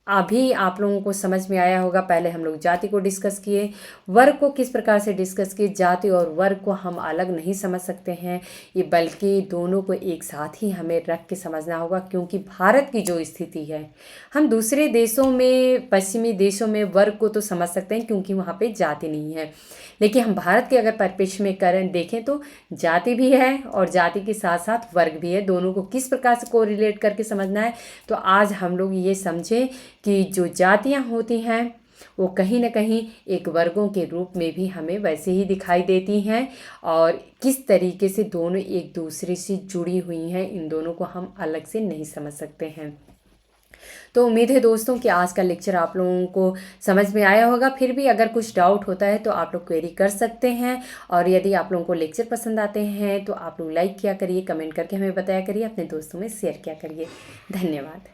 अभी आप लोगों को समझ में आया होगा। पहले हम लोग जाति को डिस्कस किए, वर्ग को किस प्रकार से डिस्कस किए। जाति और वर्ग को हम अलग नहीं समझ सकते हैं, ये बल्कि दोनों को एक साथ ही हमें रख के समझना होगा, क्योंकि भारत की जो स्थिति है, हम दूसरे देशों में, पश्चिमी देशों में वर्ग को तो समझ सकते हैं क्योंकि वहाँ पे जाति नहीं है, लेकिन हम भारत के अगर परिप्रेक्ष्य में करें देखें तो जाति भी है और जाति के साथ साथ वर्ग भी है। दोनों को किस प्रकार से कोरिलेट करके समझना है, तो आज हम लोग ये समझें कि जो जातियाँ होती हैं वो कहीं ना कहीं एक वर्गों के रूप में भी हमें वैसे ही दिखाई देती हैं, और किस तरीके से दोनों एक दूसरे से जुड़ी हुई हैं, इन दोनों को हम अलग से नहीं समझ सकते हैं। तो उम्मीद है दोस्तों कि आज का लेक्चर आप लोगों को समझ में आया होगा। फिर भी अगर कुछ डाउट होता है तो आप लोग क्वेरी कर सकते हैं, और यदि आप लोगों को लेक्चर पसंद आते हैं तो आप लोग लाइक किया करिए, कमेंट करके हमें बताया करिए, अपने दोस्तों में शेयर किया करिए। धन्यवाद।